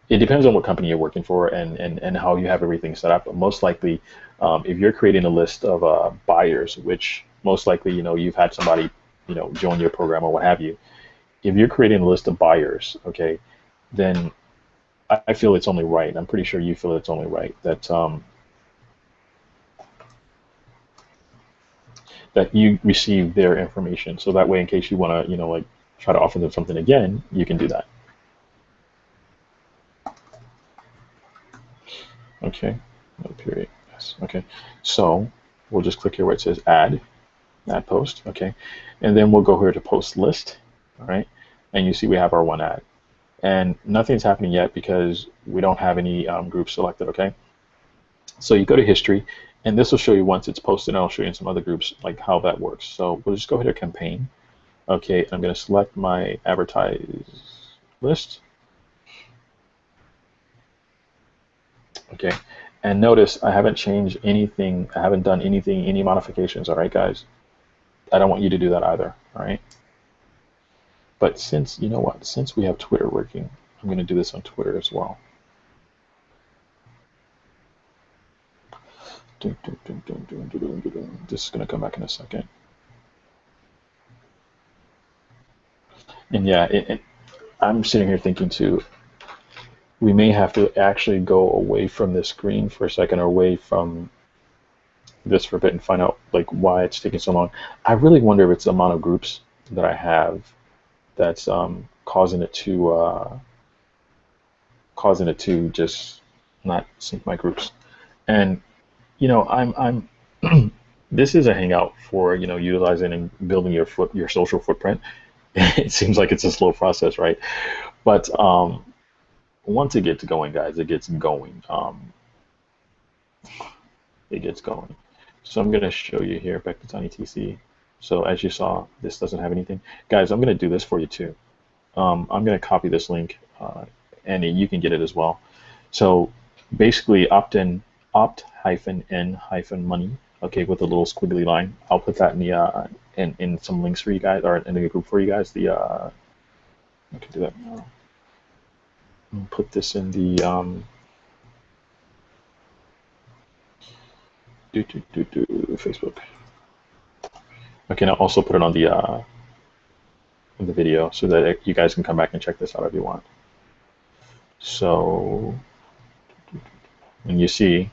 it depends on what company you're working for and how you have everything set up. But most likely, if you're creating a list of buyers, which most likely, you've had somebody, join your program or what have you. If you're creating a list of buyers, okay, then I feel it's only right. I'm pretty sure you feel it's only right that you receive their information. So that way, in case you want to, like try to offer them something again, you can do that. Okay, no period. Yes. Okay, so we'll just click here where it says add post. Okay, and then we'll go here to post list. All right, and you see we have our one ad, and nothing's happening yet because we don't have any groups selected. Okay, so you go to history, and this will show you once it's posted, and I'll show you in some other groups like how that works. So we'll just go ahead to campaign. Okay, I'm going to select my advertise list. Okay, and notice I haven't changed anything. I haven't done anything, any modifications. All right, guys. I don't want you to do that either. All right. But since, you know what, since we have Twitter working, I'm going to do this on Twitter as well. This is going to come back in a second. And yeah, I'm sitting here thinking too, we may have to actually go away from this screen for a second, or away from this for a bit, and find out like why it's taking so long. I really wonder if it's the amount of groups that I have that's causing it to just not sync my groups. And you know, I'm this is a hangout for, you know, utilizing and building your social footprint. It seems like it's a slow process, right? But once it gets going, guys, it gets going. It gets going. So I'm going to show you here back to Tiny TC. So as you saw, this doesn't have anything. Guys, I'm going to do this for you too. I'm going to copy this link, and you can get it as well. So basically, opt-in-money, okay, with a little squiggly line. I'll put that in the in some links for you guys, or in the group for you guys. I can do that now. I'll put this in the Facebook. Okay, now also put it on the video so that you guys can come back and check this out if you want. So, and you see,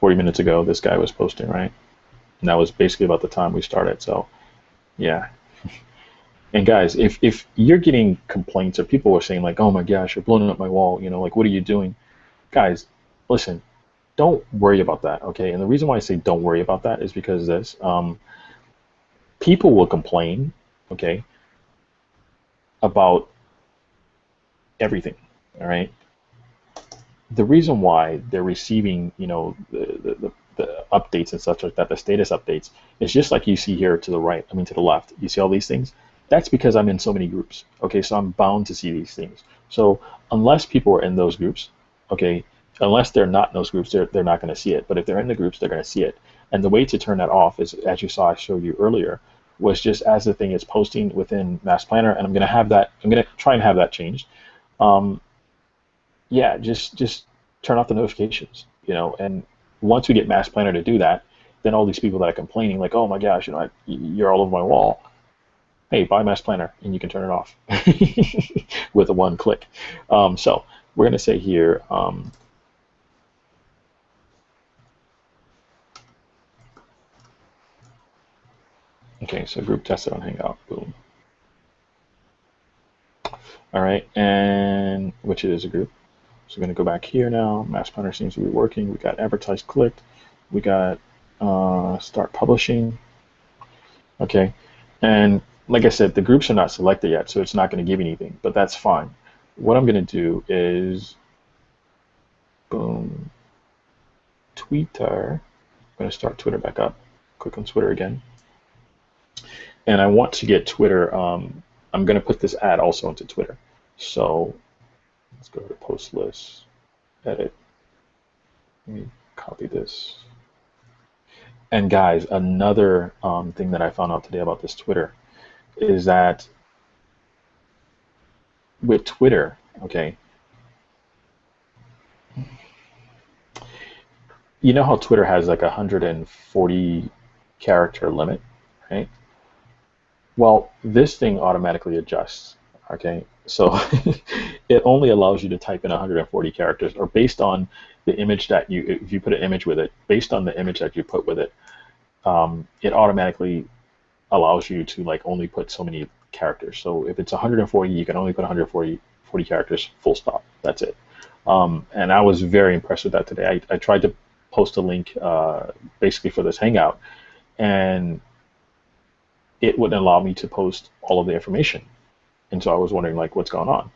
40 minutes ago, this guy was posting, right? And that was basically about the time we started. So, yeah. And guys, if you're getting complaints, or people are saying like, oh my gosh, you're blowing up my wall, you know, like, what are you doing? Guys, listen, don't worry about that, okay? And the reason why I say don't worry about that is because this, people will complain, okay, about everything, all right? The reason why they're receiving, you know, the updates and such like that, the status updates, is just like you see here to the right, I mean to the left. You see all these things? That's because I'm in so many groups, okay? So I'm bound to see these things. So unless people are in those groups, okay, unless they're not in those groups, they're not going to see it. But if they're in the groups, they're going to see it. And the way to turn that off is, as you saw, I showed you earlier, was just as the thing is posting within MassPlanner, and I'm going to have that, I'm going to try and have that changed. Yeah, just turn off the notifications, you know, and once we get MassPlanner to do that, then all these people that are complaining, like, oh my gosh, you know, you're all over my wall. Hey, buy MassPlanner, and you can turn it off with a one click. So we're going to say here, okay, so group tested on Hangout, boom. All right, and which it is a group. So we're going to go back here now. MassPlanner seems to be working. We got advertise clicked. We got start publishing. Okay, and like I said, the groups are not selected yet, so it's not going to give you anything, but that's fine. What I'm going to do is, boom, Twitter. I'm going to start Twitter back up. Click on Twitter again. And I want to get Twitter, I'm going to put this ad also into Twitter. So let's go to post list, edit. Let me copy this. And guys, another thing that I found out today about this Twitter is that with Twitter, okay, you know how Twitter has like 140 character limit, right? Well, this thing automatically adjusts, okay? So it only allows you to type in 140 characters, or based on the image that if you put an image with it, based on the image that you put with it, it automatically allows you to like only put so many characters. So if it's 140, you can only put 140 characters, full stop. That's it. And I was very impressed with that today. I tried to post a link basically for this hangout, and it wouldn't allow me to post all of the information. And so I was wondering like what's going on.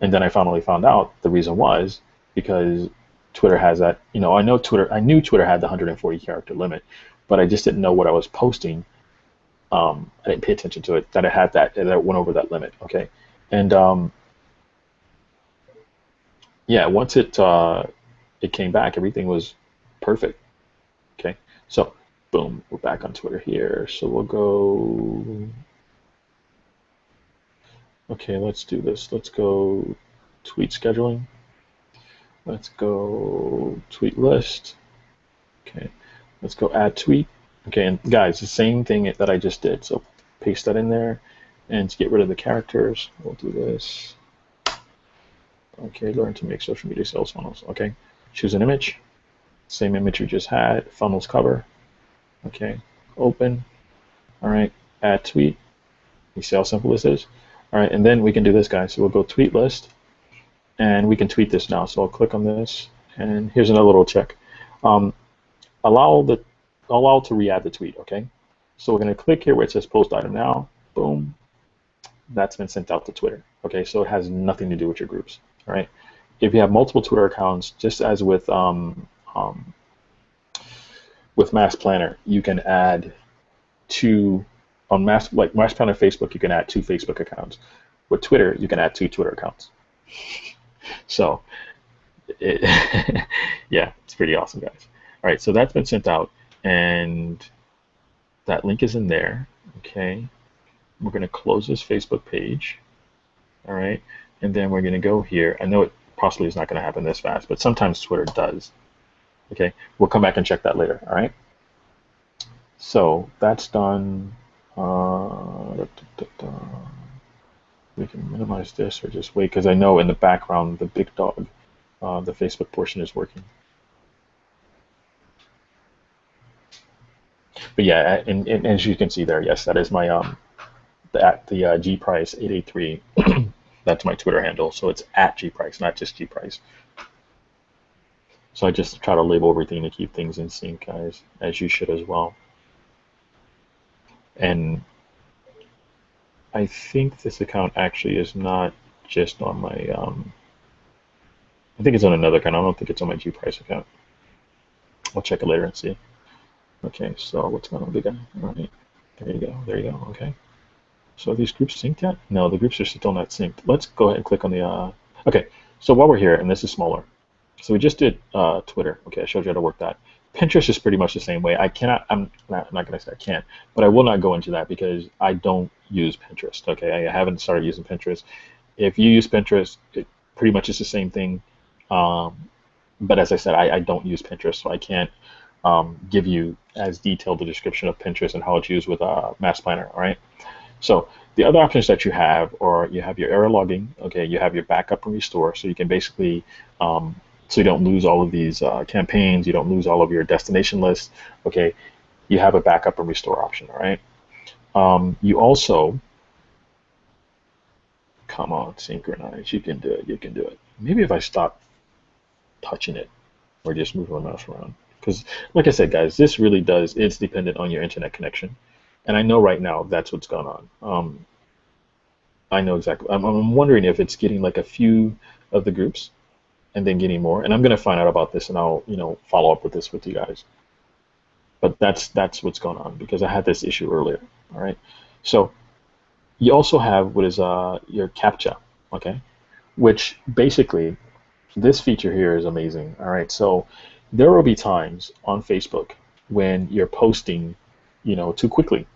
And then I finally found out the reason was because Twitter has that, I knew Twitter had the 140 character limit, but I just didn't know what I was posting. I didn't pay attention to it, that it had that it went over that limit. Okay. And yeah, once it came back, everything was perfect. Okay. So boom, we're back on Twitter here. So we'll go, okay, let's do this. Let's go tweet scheduling. Let's go tweet list. Okay, let's go add tweet. Okay, and guys, the same thing that I just did. So paste that in there, and to get rid of the characters, we'll do this. Okay, learn to make social media sales funnels. Okay, choose an image, same image you just had, funnels cover. Okay, open. All right, add tweet. You see how simple this is? All right, and then we can do this, guys. So we'll go tweet list, and we can tweet this now. So I'll click on this, and here's another little check. Allow to re-add the tweet, okay? So we're gonna click here where it says post item now, boom, that's been sent out to Twitter, okay? So it has nothing to do with your groups, all right? If you have multiple Twitter accounts, just as with MassPlanner, you can add two, like MassPlanner Facebook, you can add two Facebook accounts. With Twitter, you can add two Twitter accounts. So, yeah, it's pretty awesome, guys. All right, so that's been sent out, and that link is in there, okay? We're gonna close this Facebook page, all right? And then we're gonna go here. I know it possibly is not gonna happen this fast, but sometimes Twitter does, okay? We'll come back and check that later, all right? So that's done. We can minimize this or just wait, because I know in the background the big dog, the Facebook portion is working. But yeah, and as you can see there, yes, that is my the G Price 883. That's my Twitter handle, so it's at G Price, not just G Price. So I just try to label everything to keep things in sync, guys, as you should as well. And I think this account actually is not just on my, I think it's on another account. I don't think it's on my G Price account. I'll check it later and see. Okay, so what's going on, big guy? All right, there you go, okay. So are these groups synced yet? No, the groups are still not synced. Let's go ahead and click on the, okay, so while we're here, and this is smaller, so we just did Twitter. Okay, I showed you how to work that. Pinterest is pretty much the same way. I'm not going to say I can't, but I will not go into that because I don't use Pinterest, okay? I haven't started using Pinterest. If you use Pinterest, it pretty much is the same thing. But as I said, I don't use Pinterest, so I can't give you as detailed a description of Pinterest and how it's used with MassPlanner, all right? So the other options that you have are you have your error logging, okay? You have your backup and restore, so you can basically, so you don't lose all of these campaigns, you don't lose all of your destination lists, okay? You have a backup and restore option, all right? You also, come on, synchronize, you can do it, you can do it. Maybe if I stop touching it or just move my mouse around. Because like I said, guys, this really does, it's dependent on your internet connection. And I know right now that's what's going on. I know exactly. I'm wondering if it's getting like a few of the groups and then getting more. And I'm going to find out about this and I'll, follow up with this with you guys. But that's what's going on because I had this issue earlier. All right. So you also have what is your CAPTCHA, okay? Which basically, this feature here is amazing. All right. So there will be times on Facebook when you're posting, too quickly.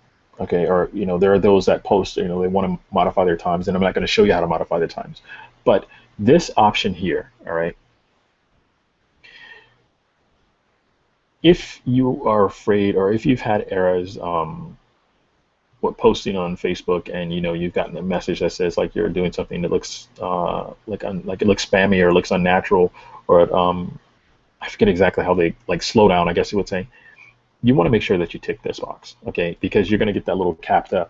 Okay, or there are those that post, they want to modify their times, and I'm not going to show you how to modify their times. But this option here, all right, if you are afraid or if you've had errors posting on Facebook and you've gotten a message that says like you're doing something that looks like it looks spammy or looks unnatural or I forget exactly how they slow down, I guess you would say. You want to make sure that you tick this box, okay? Because you're going to get that little CAPTCHA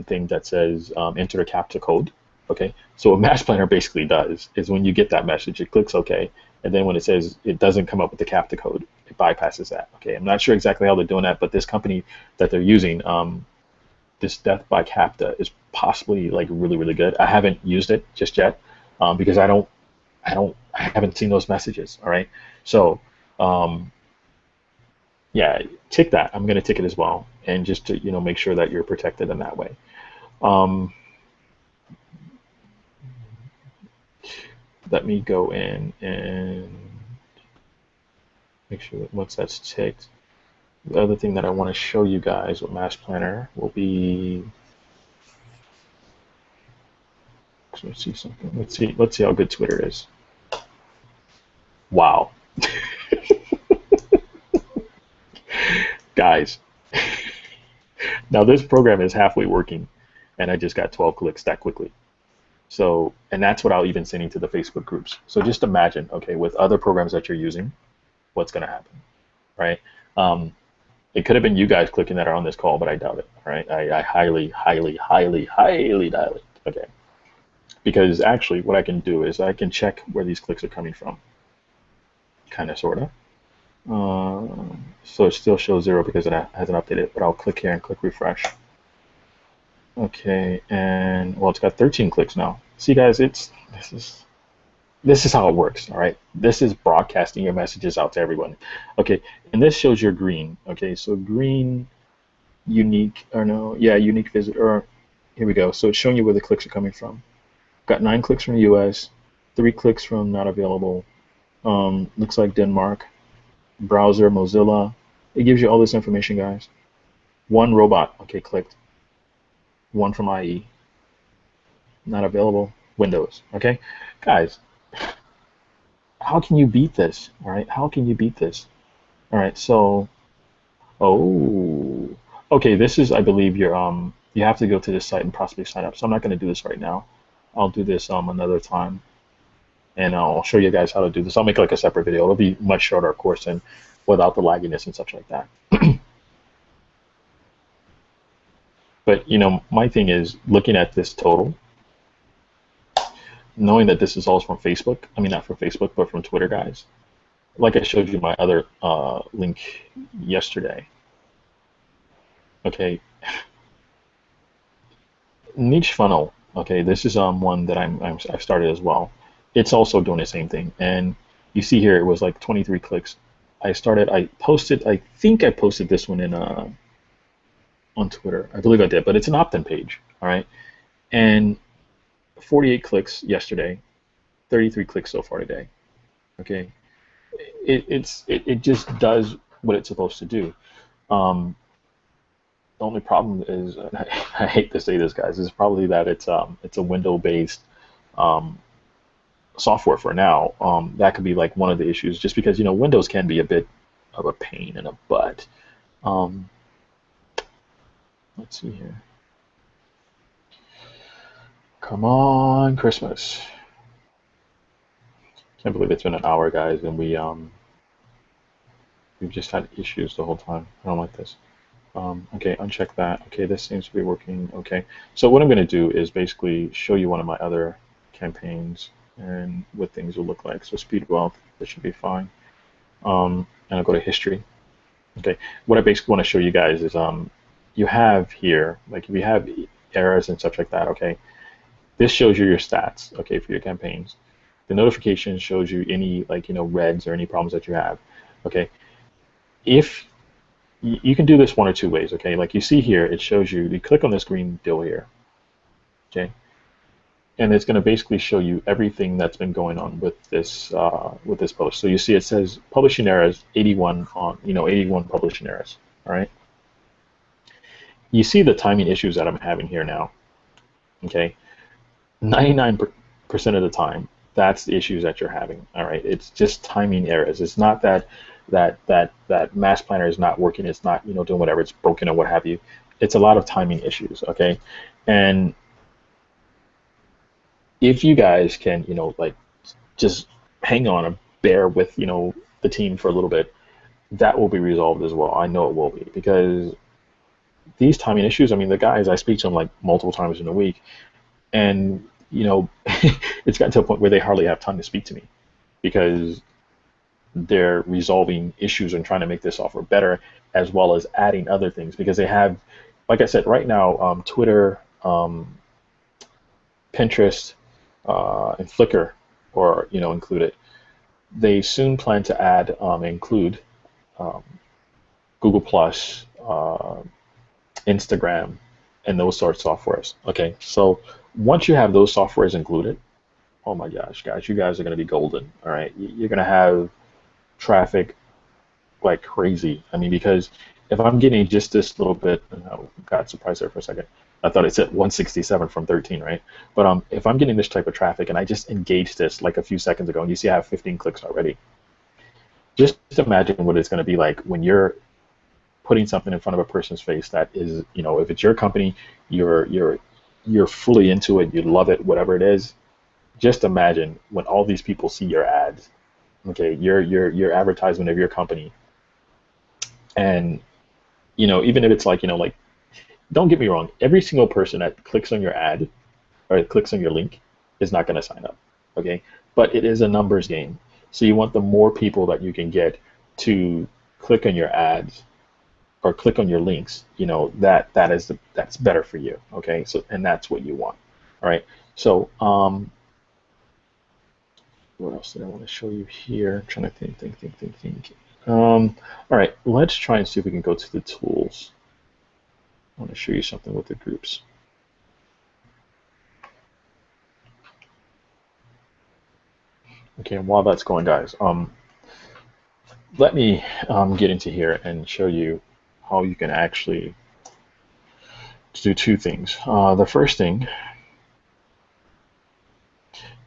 thing that says enter the CAPTCHA code. Okay, so what MassPlanner basically does is when you get that message, it clicks OK, and then when it says it doesn't come up with the CAPTCHA code, it bypasses that. Okay, I'm not sure exactly how they're doing that, but this company that they're using, this death by CAPTCHA, is possibly like really really good. I haven't used it just yet because I haven't seen those messages. All right, so yeah, tick that. I'm going to tick it as well, and just to make sure that you're protected in that way. Um, Let me go in and make sure that once that's ticked, the other thing that I want to show you guys with MassPlanner will be. So let's see something. Let's see how good Twitter is. Wow, guys. Now this program is halfway working, and I just got 12 clicks that quickly. So, and that's without even sending to the Facebook groups. So just imagine, okay, with other programs that you're using, what's going to happen, right? It could have been you guys clicking that are on this call, but I doubt it, right? I highly, highly, highly, highly doubt it, okay? Because actually what I can do is I can check where these clicks are coming from, kind of, sort of. So it still shows 0 because it hasn't updated, but I'll click here and click refresh. Okay, and well, it's got 13 clicks now. See, guys, this is how it works. All right, this is broadcasting your messages out to everyone. Okay, and this shows your green. Okay, so green, unique, or no, yeah, unique visitor. Here we go. So it's showing you where the clicks are coming from. Got 9 clicks from the US, 3 clicks from not available. Looks like Denmark, browser, Mozilla. It gives you all this information, guys. 1 robot, okay, clicked. 1 from IE, not available. Windows, okay, guys. How can you beat this? All right, how can you beat this? All right, so oh, okay. This is, I believe, your you have to go to this site and possibly sign up. So I'm not going to do this right now. I'll do this another time, and I'll show you guys how to do this. I'll make like a separate video. It'll be much shorter, of course, and without the lagginess and such like that. But my thing is looking at this total, knowing that this is all from Facebook. I mean, not from Facebook, but from Twitter, guys. Like I showed you my other link yesterday. Okay, niche funnel. Okay, this is one that I've started as well. It's also doing the same thing, and you see here it was like 23 clicks. I posted. I think I posted this one in on Twitter. I believe I did, but it's an opt-in page. All right, and 48 clicks yesterday, 33 clicks so far today. Okay, it just does what it's supposed to do. The only problem is, and I hate to say this, guys, is probably that it's a window-based software for now. That could be like one of the issues, just because Windows can be a bit of a pain in the butt. Let's see here. Come on, Christmas. Can't believe it's been an hour, guys, and we've just had issues the whole time. I don't like this. Okay, uncheck that. Okay, this seems to be working. Okay, so what I'm going to do is basically show you one of my other campaigns and what things will look like. So speed wealth, this should be fine. And I'll go to history. Okay, what I basically want to show you guys is you have here, like if you have errors and such like that, okay, this shows you your stats, okay, for your campaigns. The notification shows you any reds or any problems that you have, okay. If you can do this one or two ways, okay, like you see here, it shows you click on this green deal here, okay, and it's going to basically show you everything that's been going on with this post. So you see it says publishing errors 81 on 81 publishing errors. All right. You see the timing issues that I'm having here now. Okay. 99% of the time, that's the issues that you're having. All right. It's just timing errors. It's not that MassPlanner is not working. It's not doing whatever. It's broken or what have you. It's a lot of timing issues. Okay. And if you guys can, just hang on and bear with, the team for a little bit, that will be resolved as well. I know it will be, because these timing issues, I mean, the guys, I speak to them like multiple times in a week, and it's gotten to a point where they hardly have time to speak to me because they're resolving issues and trying to make this software better, as well as adding other things because they have, like I said, right now, Twitter, Pinterest, and Flickr, or included. They soon plan to add include um, Google Plus, Instagram, and those sorts of softwares. Okay, so once you have those softwares included, oh my gosh, guys, you guys are going to be golden. All right, you're going to have traffic like crazy. I mean, because if I'm getting just this little bit, oh, got surprised there for a second. I thought it said 167 from 13, right? But if I'm getting this type of traffic and I just engaged this like a few seconds ago, and you see I have 15 clicks already, just imagine what it's going to be like when you're putting something in front of a person's face that is, if it's your company, you're fully into it, you love it, whatever it is. Just imagine when all these people see your ads, okay, your advertisement of your company, and even if it's like don't get me wrong, every single person that clicks on your ad or clicks on your link is not going to sign up, okay? But it is a numbers game. So you want the more people that you can get to click on your ads or click on your links, that's better for you, okay? So and that's what you want, all right? So what else did I want to show you here? I'm trying to think. All right, let's try and see if we can go to the tools. I want to show you something with the groups. Okay, and while that's going, guys, let me get into here and show you how you can actually do two things. The first thing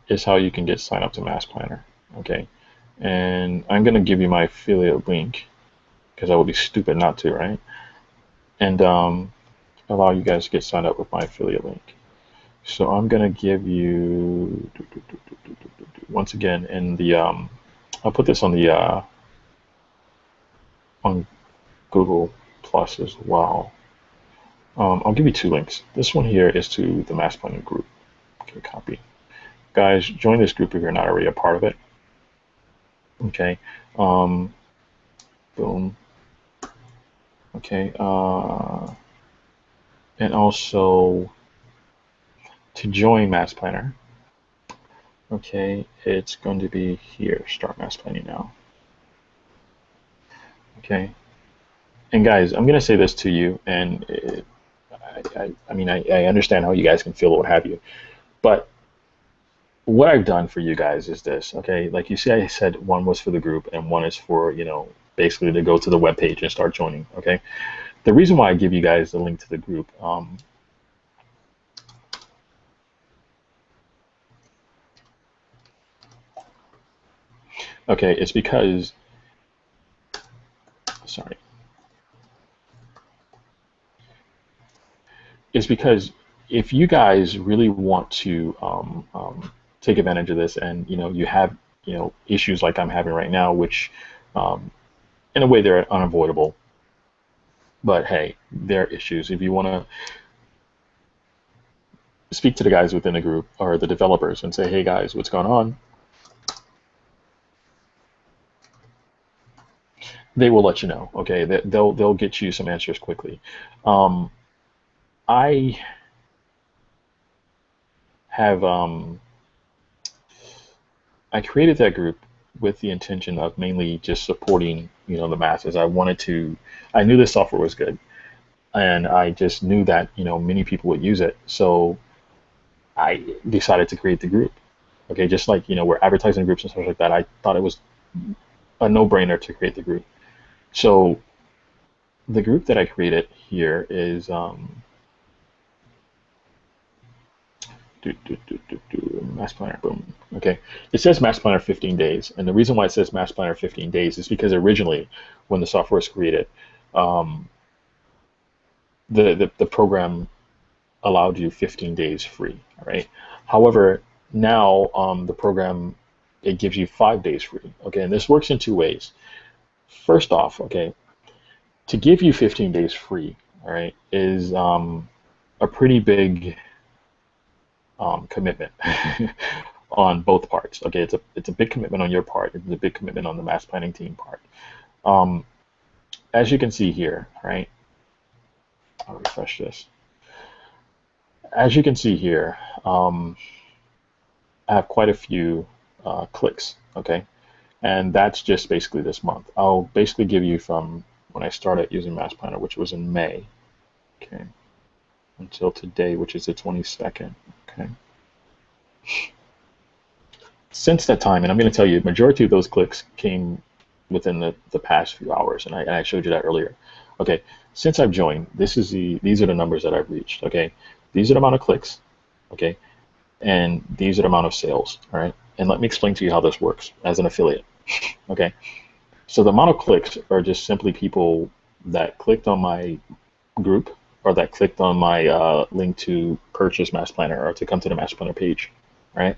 is how you can get signed up to MassPlanner, okay? And I'm going to give you my affiliate link because I would be stupid not to, right? And allow you guys to get signed up with my affiliate link. So I'm going to give you, once again, in the, I'll put this on the, on Google Plus as well. I'll give you two links. This one here is to the MassPlanner group. Okay, copy. Guys, join this group if you're not already a part of it. Okay. Boom. Okay. And also to join MassPlanner. Okay, it's going to be here. Start mass planning now. Okay. And guys, I'm going to say this to you, and I mean, I understand how you guys can feel or what have you, but what I've done for you guys is this, okay? Like you see, I said one was for the group and one is for, basically to go to the web page and start joining, okay? The reason why I give you guys the link to the group, okay, it's because, sorry, it's because if you guys really want to take advantage of this, and you have issues like I'm having right now, which in a way they're unavoidable, but hey, they're issues. If you want to speak to the guys within the group or the developers and say, hey guys, what's going on? They will let you know. Okay, they'll get you some answers quickly. I have I created that group with the intention of mainly just supporting the masses. I knew this software was good, and I just knew that many people would use it. So I decided to create the group. Okay, just like we're advertising groups and stuff like that. I thought it was a no-brainer to create the group. So the group that I created here is MassPlanner, boom. Okay, it says MassPlanner 15 days, and the reason why it says MassPlanner 15 days is because originally, when the software was created, the program allowed you 15 days free. All right. However, now the program, it gives you 5 days free. Okay, and this works in two ways. First off, okay, to give you 15 days free, all right, is a pretty big commitment on both parts. Okay, it's a big commitment on your part. It's a big commitment on the mass planning team part. Um, as you can see here, right? I'll refresh this. As you can see here, I have quite a few clicks. Okay, and that's just basically this month. I'll basically give you from when I started using Mass Planner, which was in May, okay, until today, which is the 22nd. Okay. Since that time, and I'm going to tell you, majority of those clicks came within the past few hours, and I showed you that earlier. Okay, since I've joined, these are the numbers that I've reached. Okay, these are the amount of clicks. Okay, and these are the amount of sales. All right, and let me explain to you how this works as an affiliate. Okay, so the amount of clicks are just simply people that clicked on my group or that clicked on my link to purchase Mass Planner or to come to the Mass Planner page. Right.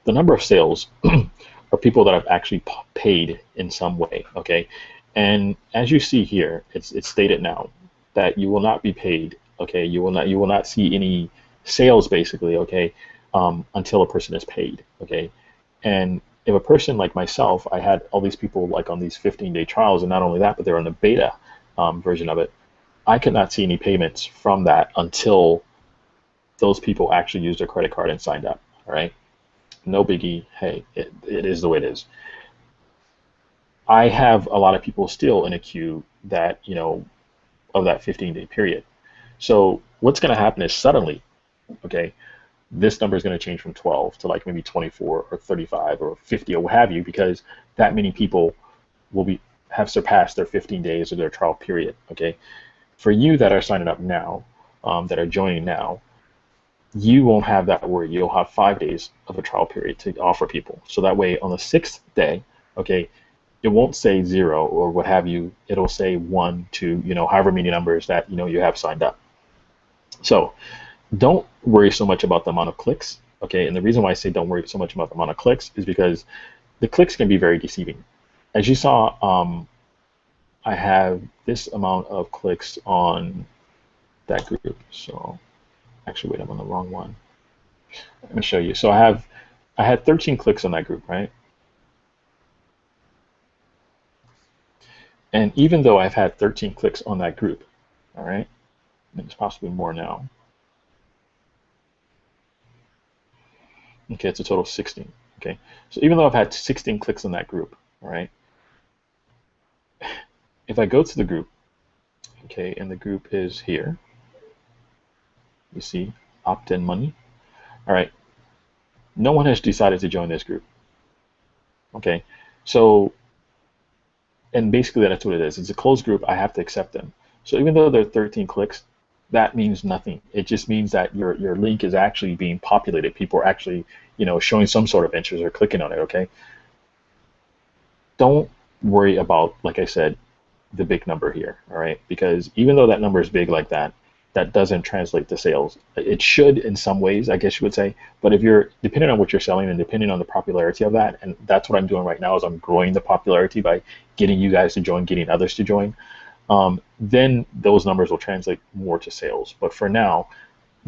The number of sales are people that have actually paid in some way, okay? And as you see here, it's stated now that you will not be paid, okay? You will not see any sales basically, okay, until a person is paid, okay? And if a person like myself, I had all these people like on these 15-day trials, and not only that, but they're on the beta version of it. I could not see any payments from that until those people actually used their credit card and signed up, all right? No biggie. Hey, it is the way it is. I have a lot of people still in a queue that, of that 15-day period. So what's going to happen is suddenly, okay, this number is going to change from 12 to like maybe 24 or 35 or 50 or what have you, because that many people have surpassed their 15 days of their trial period. Okay, for you that are signing up now, that are joining now, you won't have that worry. You'll have 5 days of a trial period to offer people. So that way on the 6th day, okay, it won't say 0 or what have you. It'll say 1, 2, however many numbers that, you have signed up. So don't worry so much about the amount of clicks, okay? And the reason why I say don't worry so much about the amount of clicks is because the clicks can be very deceiving. As you saw, I have this amount of clicks on that group. So actually, wait, I'm on the wrong one. Let me show you. So I had 13 clicks on that group, right? And even though I've had 13 clicks on that group, all right, and it's possibly more now. Okay, it's a total of 16. Okay, so even though I've had 16 clicks on that group, all right, if I go to the group, okay, and the group is here, you see, opt-in money, all right, no one has decided to join this group. Okay, so, and basically that's what it is. It's a closed group. I have to accept them. So even though there are 13 clicks, that means nothing. It just means that your link is actually being populated. People are actually, showing some sort of interest or clicking on it, okay? Don't worry about, like I said, the big number here, all right? Because even though that number is big like that, that doesn't translate to sales. It should in some ways, I guess you would say, but if you're, depending on what you're selling and depending on the popularity of that, and that's what I'm doing right now is I'm growing the popularity by getting you guys to join, getting others to join, then those numbers will translate more to sales. But for now,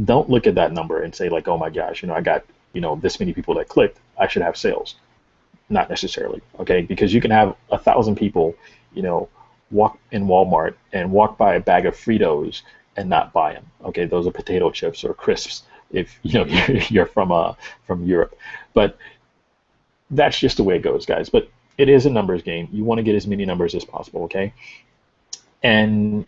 don't look at that number and say like, oh my gosh, I got, this many people that clicked, I should have sales. Not necessarily, okay? Because you can have 1,000 people, walk in Walmart and walk by a bag of Fritos and not buy them. Okay, those are potato chips or crisps if you're from Europe. But that's just the way it goes, guys. But it is a numbers game. You want to get as many numbers as possible, okay? And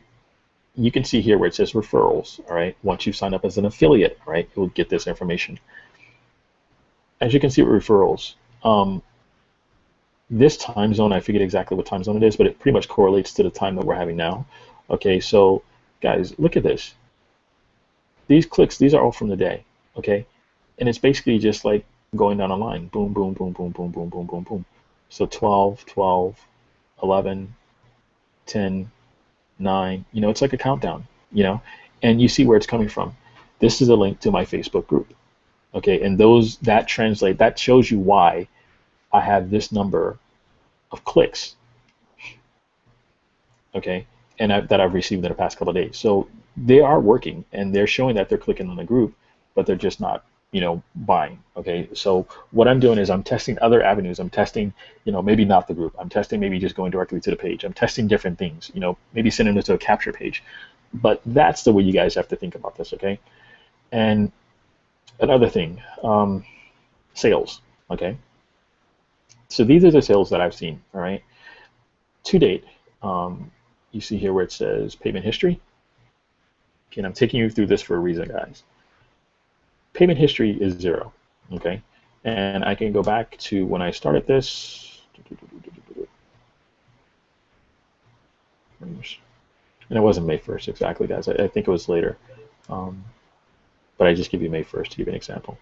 you can see here where it says referrals, all right? Once you sign up as an affiliate, all right, you'll get this information. As you can see with referrals, this time zone, I forget exactly what time zone it is, but it pretty much correlates to the time that we're having now. Okay, so guys, look at this. These clicks, these are all from the day, okay? And it's basically just like going down a line. Boom, boom, boom, boom, boom, boom, boom, boom, boom. So 12, 12, 11, 10, 9, it's like a countdown, and you see where it's coming from. This is a link to my Facebook group, okay? And that shows you why I have this number of clicks, okay? that I've received in the past couple of days. So they are working and they're showing that they're clicking on the group, but they're just not, buying. Okay. So what I'm doing is I'm testing other avenues. I'm testing, maybe not the group. I'm testing maybe just going directly to the page. I'm testing different things, maybe sending it to a capture page. But that's the way you guys have to think about this. Okay. And another thing, sales. Okay. So these are the sales that I've seen. All right. To date, you see here where it says payment history. Okay, and I'm taking you through this for a reason, guys. Payment history is 0. Okay, and I can go back to when I started this, and it wasn't May 1st exactly, guys. I think it was later, but I just give you May 1st to give you an example.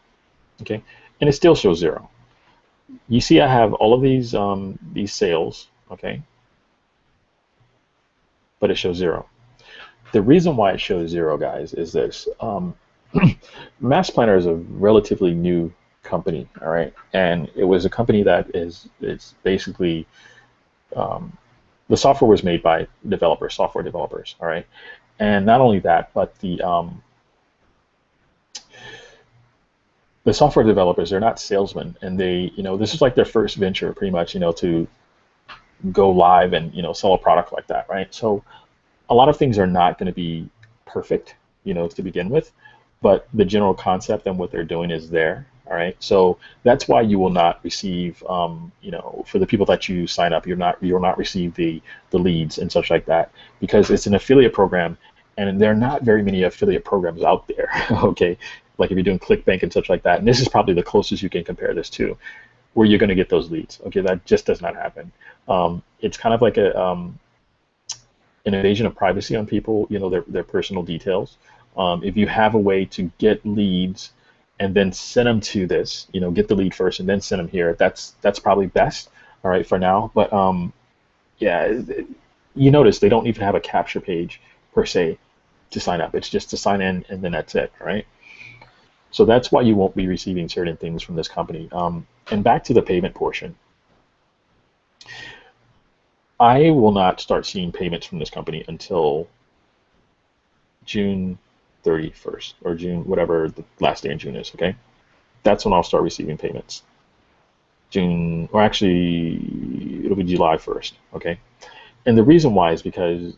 Okay, and it still shows 0. You see, I have all of these sales. Okay, but it shows 0. The reason why it shows 0, guys, is this. MassPlanner is a relatively new company, all right? And it was a company that it's basically, the software was made by developers, software developers, all right? And not only that, but the software developers, they're not salesmen, and they, this is like their first venture, pretty much, to go live and, sell a product like that, right? So a lot of things are not going to be perfect, to begin with, but the general concept and what they're doing is there. All right. So that's why you will not receive, for the people that you sign up, you will not receive the leads and such like that, because it's an affiliate program, and there are not very many affiliate programs out there. Okay. Like if you're doing ClickBank and such like that, and this is probably the closest you can compare this to, where you're going to get those leads. Okay. That just does not happen. It's kind of like an invasion of privacy on people, their personal details. If you have a way to get leads and then send them to this, get the lead first and then send them here, that's probably best, all right, for now. But yeah, you notice they don't even have a capture page per se to sign up. It's just to sign in and then that's it, right? So that's why you won't be receiving certain things from this company. And back to the payment portion. I will not start seeing payments from this company until June 31st or June, whatever the last day in June is, okay? That's when I'll start receiving payments. June, or actually, it'll be July 1st, okay? And the reason why is because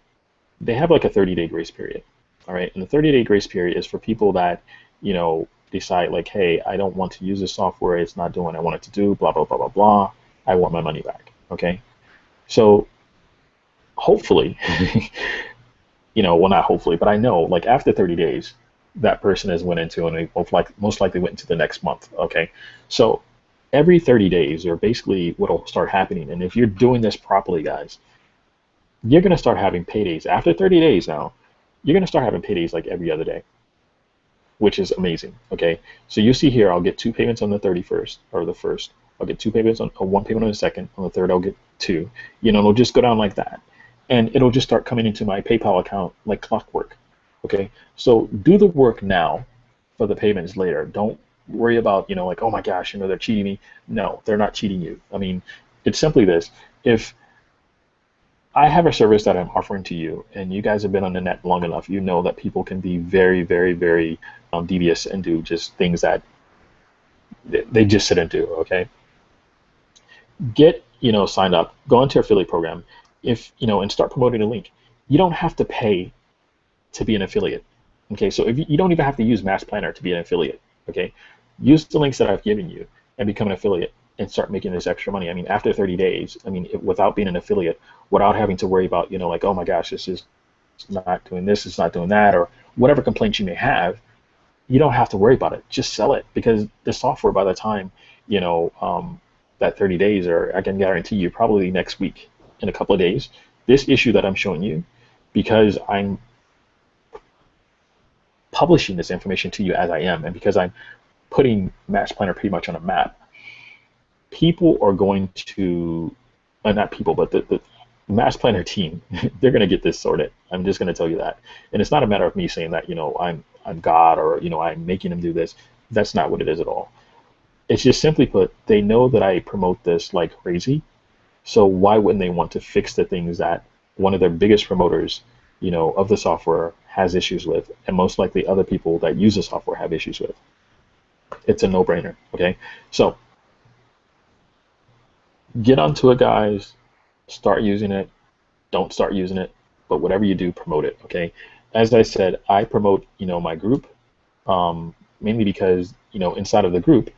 they have like a 30-day grace period, all right? And the 30-day grace period is for people that, decide like, hey, I don't want to use this software. It's not doing what I want it to do, blah, blah, blah, blah, blah. I want my money back, okay? So hopefully, well, not hopefully, but I know like after 30 days, that person has went into, and they most likely went into the next month, okay? So every 30 days, or basically what'll start happening, and if you're doing this properly, guys, you're going to start having paydays. After 30 days now, you're going to start having paydays like every other day, which is amazing, okay? So you see here, I'll get 2 payments on the 31st, or the 1st. I'll get 2 payments on 1 payment on the 2nd. On the 3rd, I'll get 2. It'll just go down like that. And it'll just start coming into my PayPal account like clockwork, okay? So do the work now for the payments later. Don't worry about, like, oh my gosh, they're cheating me. No, they're not cheating you. I mean, it's simply this. If I have a service that I'm offering to you, and you guys have been on the net long enough, you know that people can be very, very, very devious and do just things that they just sit and do, okay? Get, signed up, go into your affiliate program, and start promoting a link. You don't have to pay to be an affiliate, okay? So if you don't even have to use MassPlanner to be an affiliate, okay? Use the links that I've given you and become an affiliate and start making this extra money. I mean, after 30 days, without being an affiliate, without having to worry about, like, oh my gosh, this is not doing this, it's not doing that, or whatever complaints you may have, you don't have to worry about it. Just sell it, because the software, by the time, that 30 days, or I can guarantee you probably next week, in a couple of days, this issue that I'm showing you, because I'm publishing this information to you as I am, and because I'm putting MassPlanner pretty much on a map, people are going to, not people, but the MassPlanner team, they're going to get this sorted. I'm just going to tell you that. And it's not a matter of me saying that, I'm God, or, I'm making them do this. That's not what it is at all. It's just simply put, they know that I promote this like crazy. So why wouldn't they want to fix the things that one of their biggest promoters, of the software has issues with, and most likely other people that use the software have issues with. It's a no-brainer. Okay, so get onto it, guys. Start using it. Don't start using it, but whatever you do, promote it. Okay, as I said, I promote my group, mainly because inside of the group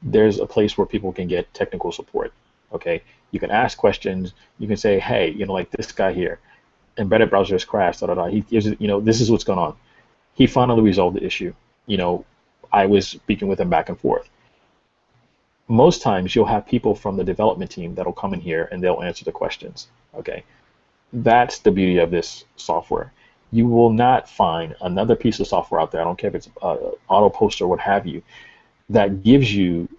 there's a place where people can get technical support. Okay, you can ask questions. You can say, hey, like this guy here, embedded browser has crashed. Da, da, da. He gives this is what's going on. He finally resolved the issue. I was speaking with him back and forth. Most times you'll have people from the development team that'll come in here and they'll answer the questions. Okay, that's the beauty of this software. You will not find another piece of software out there, I don't care if it's auto post or what have you, that gives you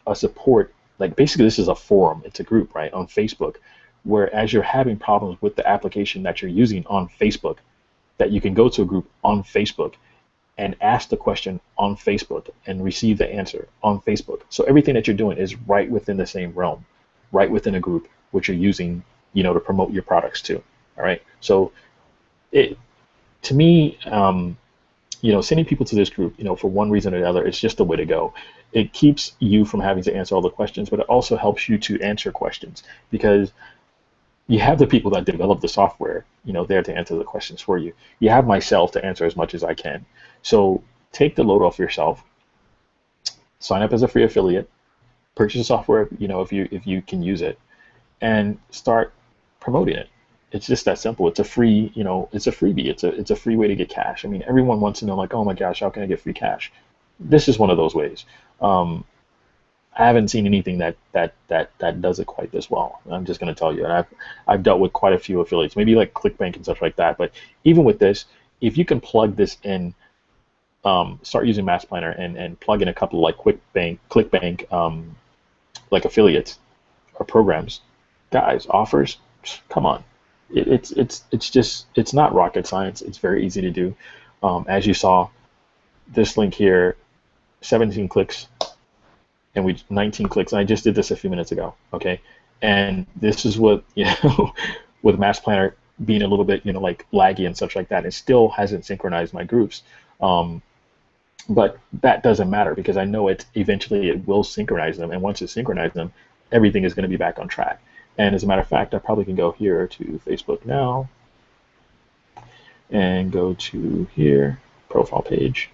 a support. Like basically this is a forum, it's a group, right, on Facebook, where as you're having problems with the application that you're using on Facebook, that you can go to a group on Facebook and ask the question on Facebook and receive the answer on Facebook. So everything that you're doing is right within the same realm, right within a group which you're using, to promote your products to. All right. So to me, sending people to this group, for one reason or another, it's just the way to go. It keeps you from having to answer all the questions, but it also helps you to answer questions because you have the people that develop the software, there to answer the questions for you. You have myself to answer as much as I can. So take the load off yourself. Sign up as a free affiliate. Purchase the software, if you can use it, and start promoting it. It's just that simple. It's a free, it's a freebie. It's a free way to get cash. I mean, everyone wants to know, like, oh my gosh, how can I get free cash? This is one of those ways. I haven't seen anything that does it quite this well. I'm just going to tell you, and I've dealt with quite a few affiliates, maybe like ClickBank and such like that. But even with this, if you can plug this in, start using MassPlanner and plug in a couple like ClickBank, like affiliates or programs, guys, offers, come on. It's not rocket science. It's very easy to do. As you saw, this link here, 17 clicks, and 19 clicks. And I just did this a few minutes ago. Okay, and this is what with MassPlanner being a little bit like laggy and such like that, it still hasn't synchronized my groups. But that doesn't matter because I know eventually it will synchronize them, and once it synchronizes them, everything is going to be back on track. And as a matter of fact, I probably can go here to Facebook now and go to here, profile page,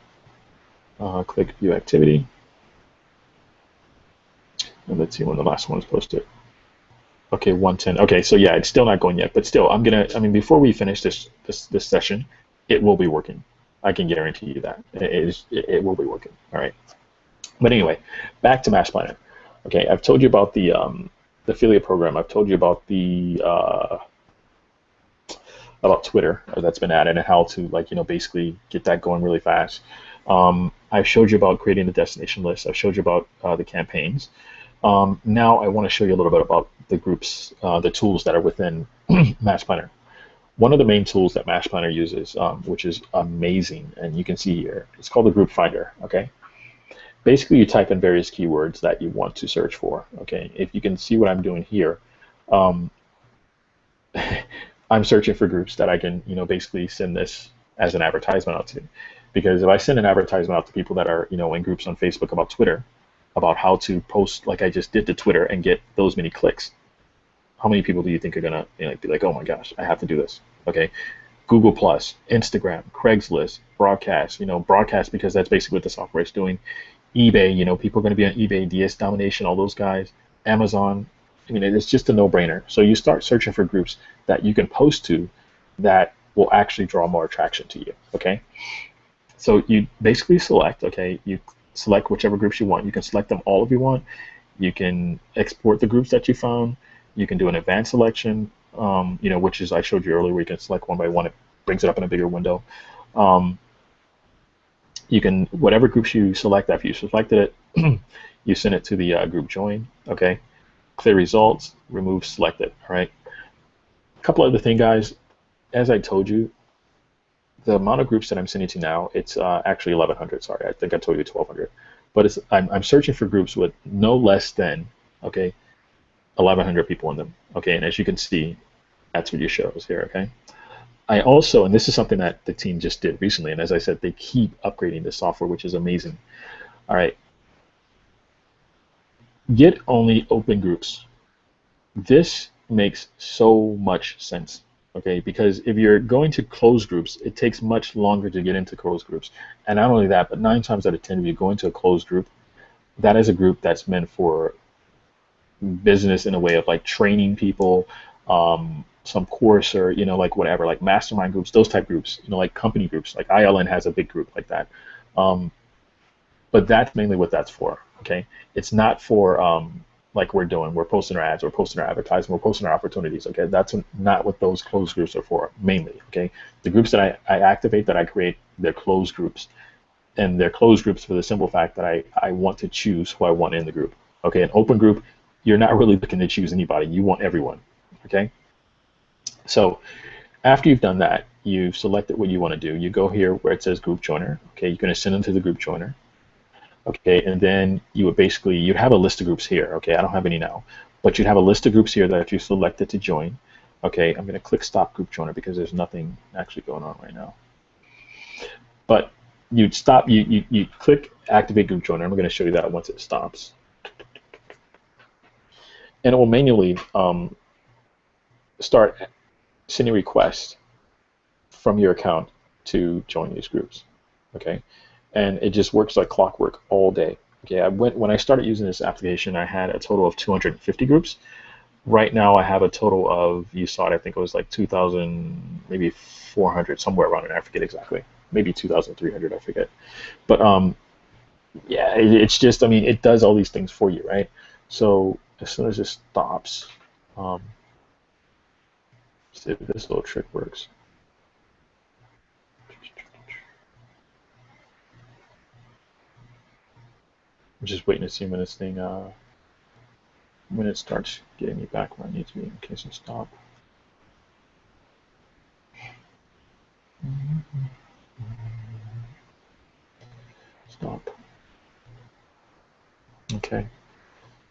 click view activity, and let's see when the last one was posted. Okay, 110. Okay, so yeah, it's still not going yet, but still, before we finish this session, it will be working. I can guarantee you that it will be working. All right. But anyway, back to MassPlanner. Okay, I've told you about the affiliate program. I've told you about about Twitter that's been added and how to basically get that going really fast. I showed you about creating the destination list. I've showed you about the campaigns. Now I want to show you a little bit about the groups, the tools that are within MassPlanner. One of the main tools that MassPlanner uses, which is amazing, and you can see here, it's called the Group Finder. Okay. Basically, you type in various keywords that you want to search for. Okay, if you can see what I'm doing here, I'm searching for groups that I can, basically send this as an advertisement out to. Because if I send an advertisement out to people that are, in groups on Facebook about Twitter, about how to post like I just did to Twitter and get those many clicks, how many people do you think are gonna be like, oh my gosh, I have to do this? Okay, Google Plus, Instagram, Craigslist, broadcast. Broadcast because that's basically what the software is doing. eBay, people are going to be on eBay, DS Domination, all those guys, Amazon. It's just a no-brainer. So you start searching for groups that you can post to that will actually draw more attraction to you, okay? So you basically select, okay, you select whichever groups you want. You can select them all if you want. You can export the groups that you found. You can do an advanced selection, which is I showed you earlier where you can select one by one. It brings it up in a bigger window. You can, whatever groups you select, after you selected it, you send it to the group join, okay? Clear results, remove selected, all right? A couple other things, guys. As I told you, the amount of groups that I'm sending to now, it's actually 1,100, sorry, I think I told you 1,200. But I'm searching for groups with no less than, okay, 1,100 people in them, okay? And as you can see, That's what you shows here, okay? I also, and this is something that the team just did recently, and as I said, they keep upgrading the software, which is amazing. All right, get only open groups. This makes so much sense, okay? Because if you're going to closed groups, it takes much longer to get into closed groups. And not only that, but 9 times out of 10, if you go into a closed group, that is a group that's meant for business in a way of like training people, some course or like whatever, like mastermind groups, those type groups, like company groups, like ILN has a big group like that. Um, but that's mainly what that's for. Okay, it's not for like we're doing. We're posting our ads, we're posting our advertising, we're posting our opportunities. Okay, that's not what those closed groups are for mainly. Okay, the groups that I activate, that I create, they're closed groups, and they're closed groups for the simple fact that I want to choose who I want in the group. Okay, an open group, you're not really looking to choose anybody. You want everyone. Okay, so after you've done that, you've selected what you want to do. You go here where it says group joiner. Okay, you're going to send them to the group joiner. Okay, and then you would basically, you'd have a list of groups here. Okay, I don't have any now, but you'd have a list of groups here that you selected to join. Okay, I'm going to click stop group joiner because there's nothing actually going on right now. But you'd stop, you click activate group joiner. I'm going to show you that once it stops. And it will manually start sending requests from your account to join these groups. Okay, and it just works like clockwork all day. Okay, when I started using this application, I had a total of 250 groups. Right now, I have a total of, you saw it, I think it was like 2,000, maybe 400, somewhere around it. I forget exactly. Maybe 2,300, I forget. But yeah, it's just, I mean, it does all these things for you, right? So as soon as it stops, um, see if this little trick works. I'm just waiting to see when this thing, when it starts getting me back where I need to be in case it stops. Stop. Okay.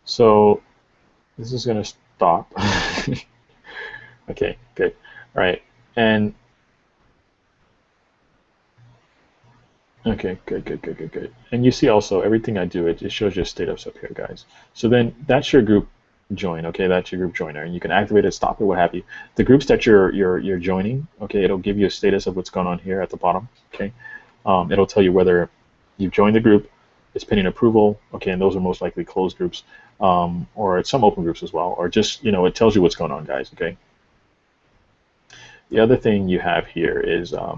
So this is going to stop. Okay, good. All right. And okay, good. And you see also everything I do, it shows your status up here, guys. So then that's your group join. Okay, that's your group joiner, and you can activate it, stop it, what have you. The groups that you're joining, okay, it'll give you a status of what's going on here at the bottom. Okay, it'll tell you whether you've joined the group, it's pending approval. Okay, and those are most likely closed groups, or it's some open groups as well, or just it tells you what's going on, guys. Okay. The other thing you have here is the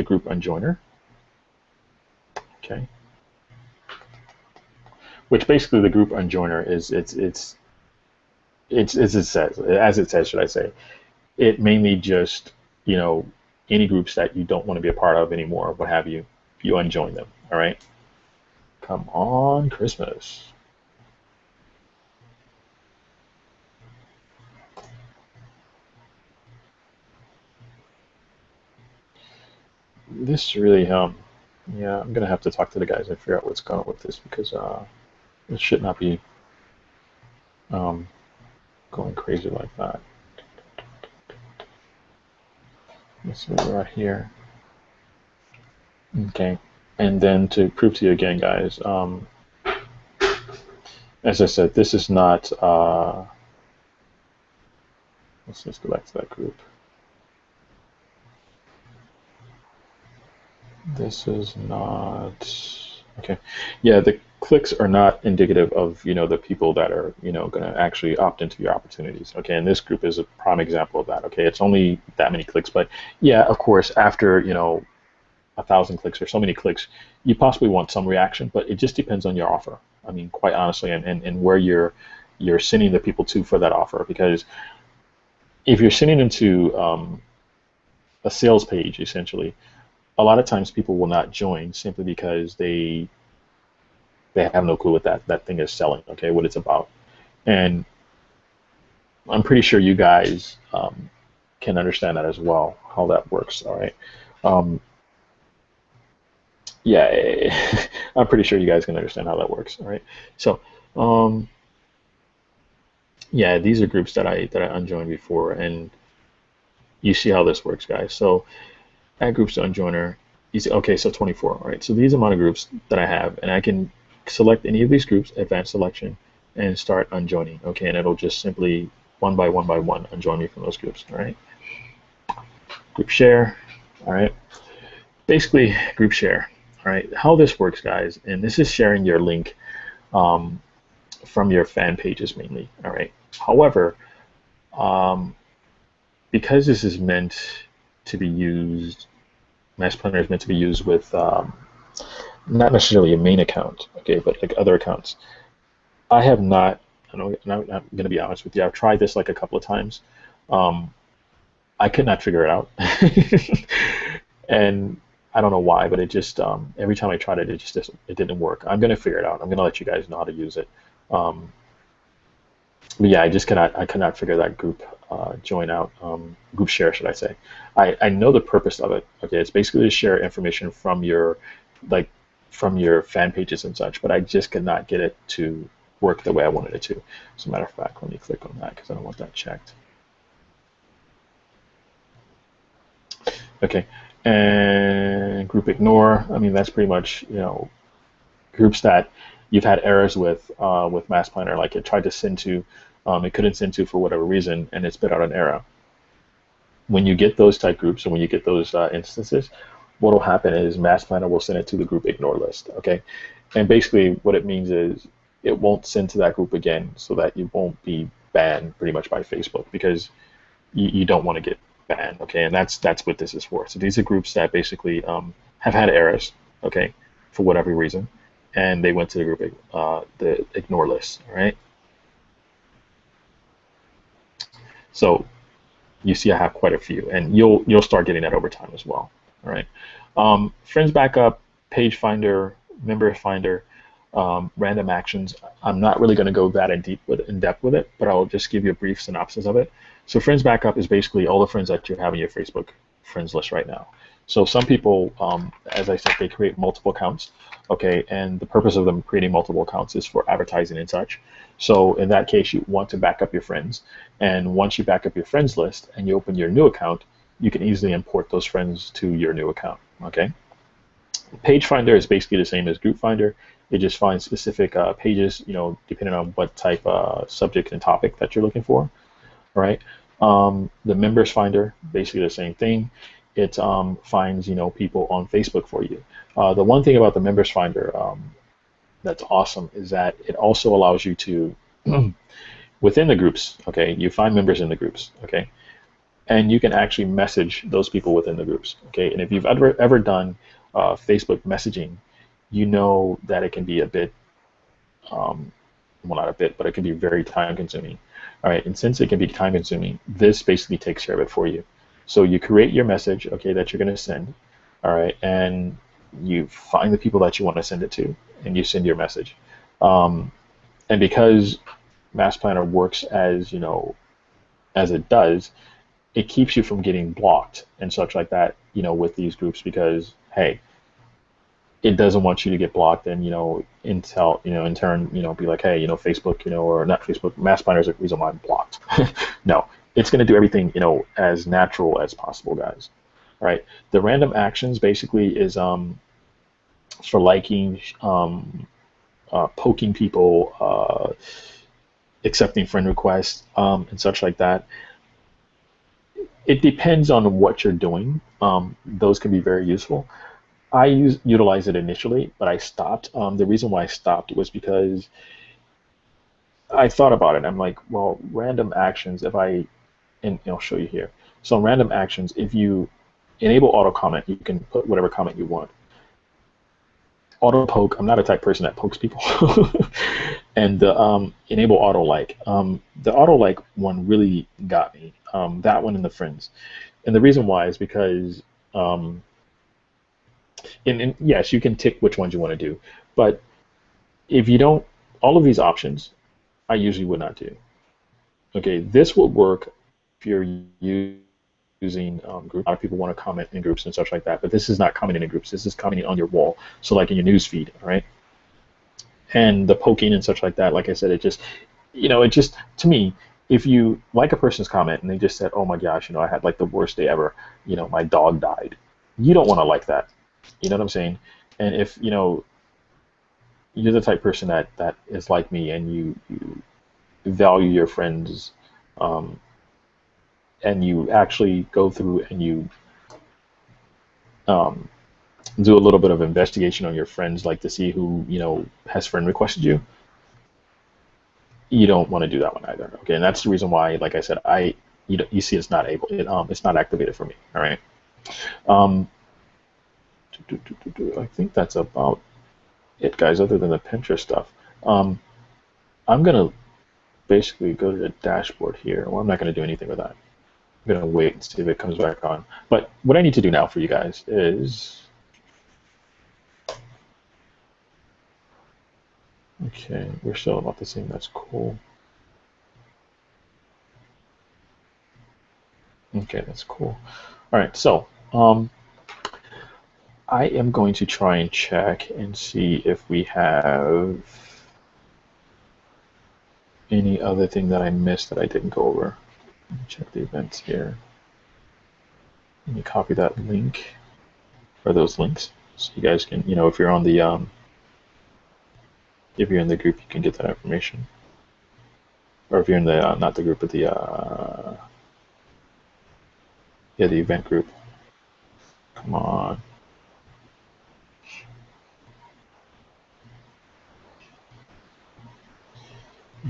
group unjoiner. Okay, which basically the group unjoiner is as it says, should I say, it mainly just any groups that you don't want to be a part of anymore, what have you, you unjoin them. All right. Come on, Christmas. This really yeah, I'm gonna have to talk to the guys and figure out what's going on with this because it should not be um, going crazy like that. Let's see where we're at here. Okay, and then to prove to you again, guys, as I said, this is not. Let's just go back to that group. This is not okay. Yeah, the clicks are not indicative of the people that are going to actually opt into your opportunities. Okay, and this group is a prime example of that. Okay, it's only that many clicks, but yeah, of course, after 1,000 clicks or so many clicks, you possibly want some reaction, but it just depends on your offer. I mean, quite honestly, and where you're sending the people to for that offer. Because if you're sending them to a sales page, essentially, a lot of times people will not join simply because they have no clue what that thing is selling. Okay, what it's about, and I'm pretty sure you guys can understand that as well, how that works. All right. Um, yeah, I'm pretty sure you guys can understand how that works. All right. So, um, Yeah, these are groups that I unjoined before, and you see how this works, guys. So add groups to unjoiner. You see, okay, so 24. All right, so these are amount of groups that I have, and I can select any of these groups, advanced selection, and start unjoining. Okay, and it'll just simply one by one unjoin me from those groups. All right, group share. All right, basically group share. All right, how this works, guys, and this is sharing your link um, from your fan pages mainly. All right. However, um, because this is meant to be used, MassPlanner is meant to be used with not necessarily a main account, okay, but like other accounts. I have not. I know, I'm going to be honest with you. I've tried this like a couple of times. Um, I could not figure it out, and I don't know why, but it just every time I tried it, it didn't work. I'm going to figure it out. I'm going to let you guys know how to use it. Um, but yeah, I cannot figure that group join out, group share, should I say. I know the purpose of it. Okay, it's basically to share information from your, like, from your fan pages and such, but I just could not get it to work the way I wanted it to. As a matter of fact, let me click on that because I don't want that checked. Okay, and group ignore. I mean, that's pretty much, groups that you've had errors with MassPlanner, like it tried to send to, it couldn't send to for whatever reason, and it spit out an error. When you get those type groups, or when you get those instances, what will happen is MassPlanner will send it to the group ignore list. Okay, and basically what it means is it won't send to that group again, so that you won't be banned pretty much by Facebook, because you don't want to get banned. Okay, and that's what this is for. So these are groups that basically have had errors. Okay, for whatever reason, and they went to the ignore list. All right. So you see, I have quite a few, and you'll start getting that over time as well. All right. Friends backup, page finder, member finder, random actions. I'm not really going to go that in depth with it, but I'll just give you a brief synopsis of it. So friends backup is basically all the friends that you have in your Facebook friends list right now. So some people, as I said, they create multiple accounts, okay, and the purpose of them creating multiple accounts is for advertising and such. So in that case, you want to back up your friends, and once you back up your friends list and you open your new account, you can easily import those friends to your new account, okay? Page Finder is basically the same as Group Finder. It just finds specific pages, depending on what type of subject and topic that you're looking for, right? The Members Finder, basically the same thing. It finds, people on Facebook for you. The one thing about the Members Finder that's awesome is that it also allows you to, within the groups, okay, you find members in the groups, okay, and you can actually message those people within the groups, okay. And if you've ever done Facebook messaging, you know that it can be a bit, well, not a bit, but it can be very time consuming. All right, and since it can be time consuming, this basically takes care of it for you. So you create your message, okay, that you're going to send, all right, and you find the people that you want to send it to, and you send your message. And because MassPlanner works as, as it does, it keeps you from getting blocked and such like that, with these groups, because hey, it doesn't want you to get blocked, and in turn, be like, hey, Facebook, or not Facebook, MassPlanner is the reason why I'm blocked. No, it's going to do everything, as natural as possible, guys. All right. The random actions basically is for liking, poking people, accepting friend requests, and such like that. It depends on what you're doing. Those can be very useful. I utilized it initially, but I stopped. The reason why I stopped was because I thought about it. I'm like, well, random actions, and I'll show you here. So random actions, if you enable auto comment, you can put whatever comment you want. Auto poke, I'm not a type person that pokes people. And the enable auto like. The auto like one really got me. That one and the friends. And the reason why is because, and yes, you can tick which ones you want to do, but if you don't, all of these options, I usually would not do. Okay, this would work if you're using groups. A lot of people want to comment in groups and such like that, but this is not commenting in groups. This is commenting on your wall, so like in your news feed, all right? And the poking and such like that, like I said, it just, to me, if you like a person's comment and they just said, oh my gosh, I had like the worst day ever, my dog died, you don't want to like that. You know what I'm saying? And if, you're the type of person that is like me and you value your friends, um, and you actually go through and you um, do a little bit of investigation on your friends, like to see who, has friend requested you, you don't want to do that one either. Okay, and that's the reason why, like I said, you see, it's not able, it's not activated for me. All right. Um, I think that's about it, guys. Other than the Pinterest stuff, um, I'm gonna basically go to the dashboard here. Well, I'm not gonna do anything with that. I'm gonna wait and see if it comes back on. But what I need to do now for you guys is, okay, we're still about the same. That's cool. Okay, that's cool. All right, so I am going to try and check and see if we have any other thing that I missed that I didn't go over. Let me check the events here. Let me copy that link, or those links, so you guys can, if you're on the if you're in the group, you can get that information. Or if you're in the not the group, but the yeah, the event group. Come on.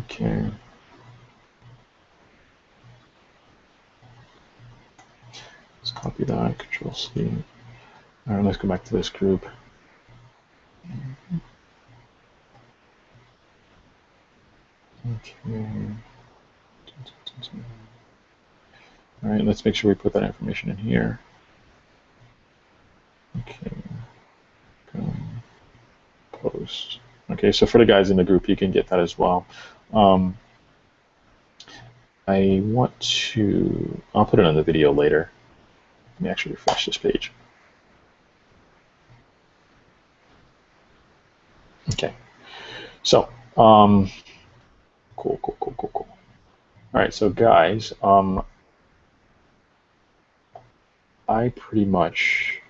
Okay. Let's copy that. Control C. All right, let's go back to this group. Okay. All right, let's make sure we put that information in here. Okay. Post. Okay, so for the guys in the group, you can get that as well. I want to, I'll put it on the video later. Let me actually refresh this page. Okay, so, cool. All right, so guys, I pretty much,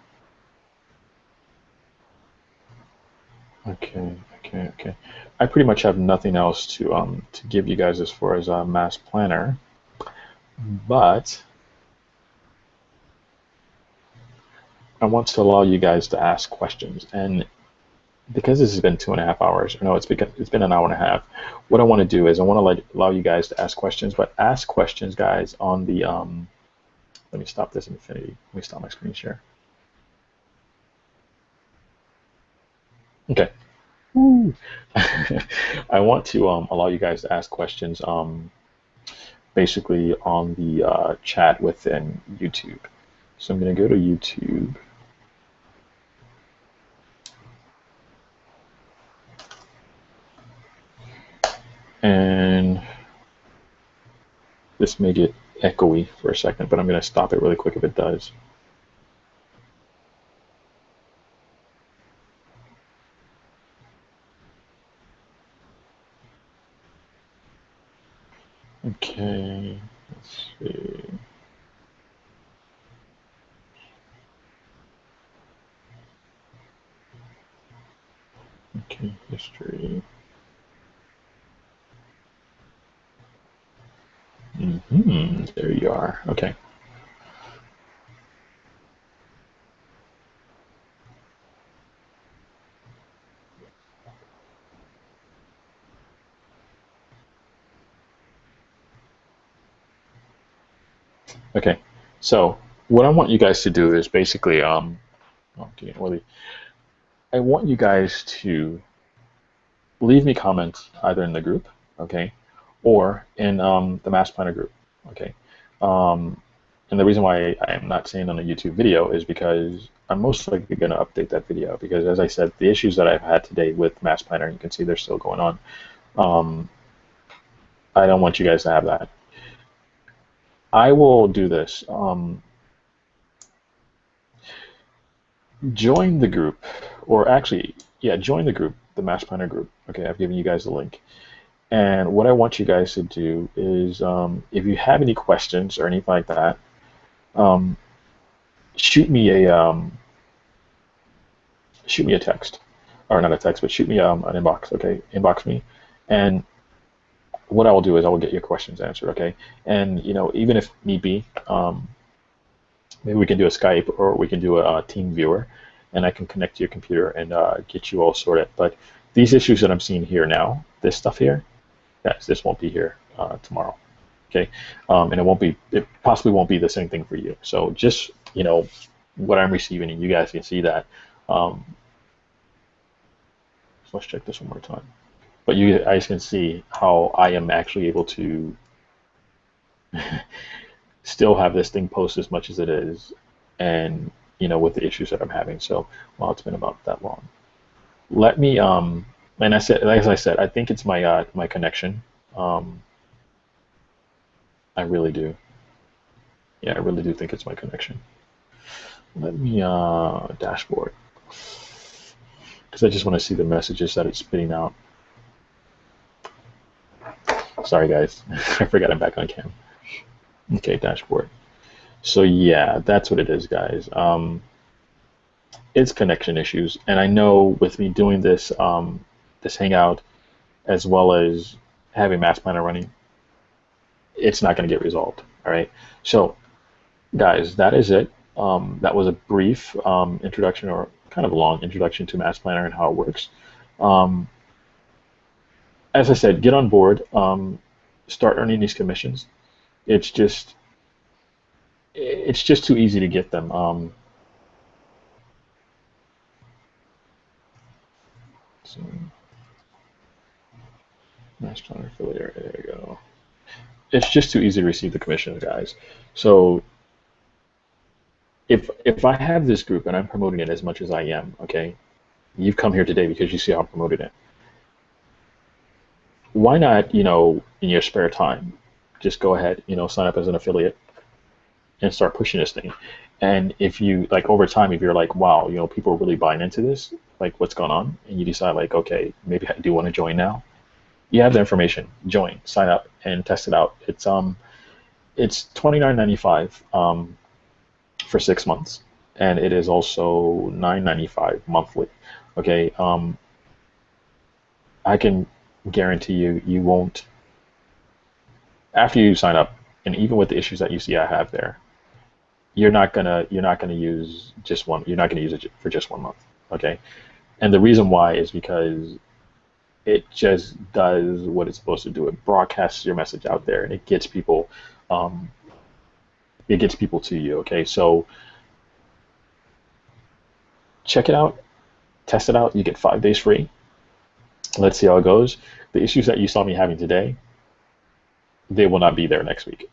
okay. I pretty much have nothing else to give you guys as far as MassPlanner, but I want to allow you guys to ask questions. And because this has been 2.5 hours, no, it's been an hour and a half. What I want to do is I want to allow you guys to ask questions, but ask questions, guys, on the let me stop this infinity. Let me stop my screen share. Okay. I want to allow you guys to ask questions basically on the chat within YouTube. So I'm going to go to YouTube. And this may get echoey for a second, but I'm going to stop it really quick if it does. Okay, let's see. Okay, history. There you are. Okay. Okay. So what I want you guys to do is basically okay, well, I want you guys to leave me comments either in the group, okay, or in the MassPlanner group, okay. Um, and the reason why I'm not saying on a YouTube video is because I'm most likely going to update that video because, as I said, the issues that I've had today with MassPlanner, you can see they're still going on. I don't want you guys to have that. I will do this. Join the group, or actually, yeah, join the group, the MassPlanner group. Okay, I've given you guys the link. And what I want you guys to do is, if you have any questions or anything like that, um, shoot me a shoot me a text, or not a text, but shoot me an inbox. Okay, inbox me, and what I will do is I will get your questions answered. Okay, and even if need be, maybe we can do a Skype or we can do a team viewer, and I can connect to your computer and get you all sorted. But these issues that I'm seeing here now, this stuff here, guys, this won't be here tomorrow. Okay, and it possibly won't be the same thing for you. So just what I'm receiving, and you guys can see that. Um, so let's check this one more time. But you guys can see how I am actually able to still have this thing post as much as it is, and with the issues that I'm having. So, well, it's been about that long. Let me and I said, as I said, I think it's my connection. Um, I really do. Yeah, I really do think it's my connection. Let me dashboard, because I just want to see the messages that it's spitting out. Sorry guys, I forgot I'm back on cam. Okay, dashboard. So yeah, that's what it is, guys. It's connection issues, and I know with me doing this hangout as well as having MassPlanner running, it's not going to get resolved. All right. So guys, that is it. That was a brief introduction, or kind of a long introduction to MassPlanner and how it works. Um, as I said, get on board. Start earning these commissions. It's just it's just too easy to get them. So MassPlanner affiliate. There you go. It's just too easy to receive the commissions, guys. So if I have this group and I'm promoting it as much as I am, okay, you've come here today because you see how I'm promoting it. Why not, in your spare time, just go ahead, sign up as an affiliate and start pushing this thing. And if you like over time, if you're like, wow, people are really buying into this, like what's going on, and you decide like, okay, maybe I do want to join now. You have the information. Join, sign up, and test it out. It's $29.95 for 6 months, and it is also $9.95 monthly. Okay, I can guarantee you won't, after you sign up, and even with the issues that you see I have there, you're not gonna use just one. You're not gonna use it for just 1 month. Okay, and the reason why is because it just does what it's supposed to do. It broadcasts your message out there, and um, it gets people to you. Okay, so check it out, test it out. You get 5 days free. Let's see how it goes. The issues that you saw me having today, they will not be there next week.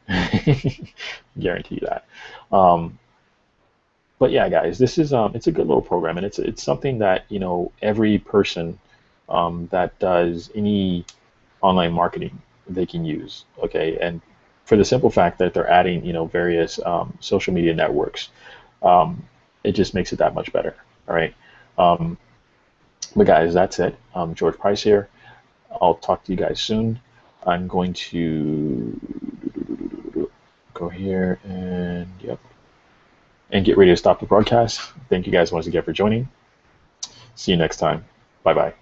Guarantee you that. Um, but yeah, guys, this is it's a good little program, and it's something that every person that does any online marketing, they can use. Okay, and for the simple fact that they're adding various social media networks, um, it just makes it that much better. All right. Um, but guys, that's it. George Price here. I'll talk to you guys soon. I'm going to go here and yep, and get ready to stop the broadcast. Thank you guys once again for joining. See you next time. Bye bye.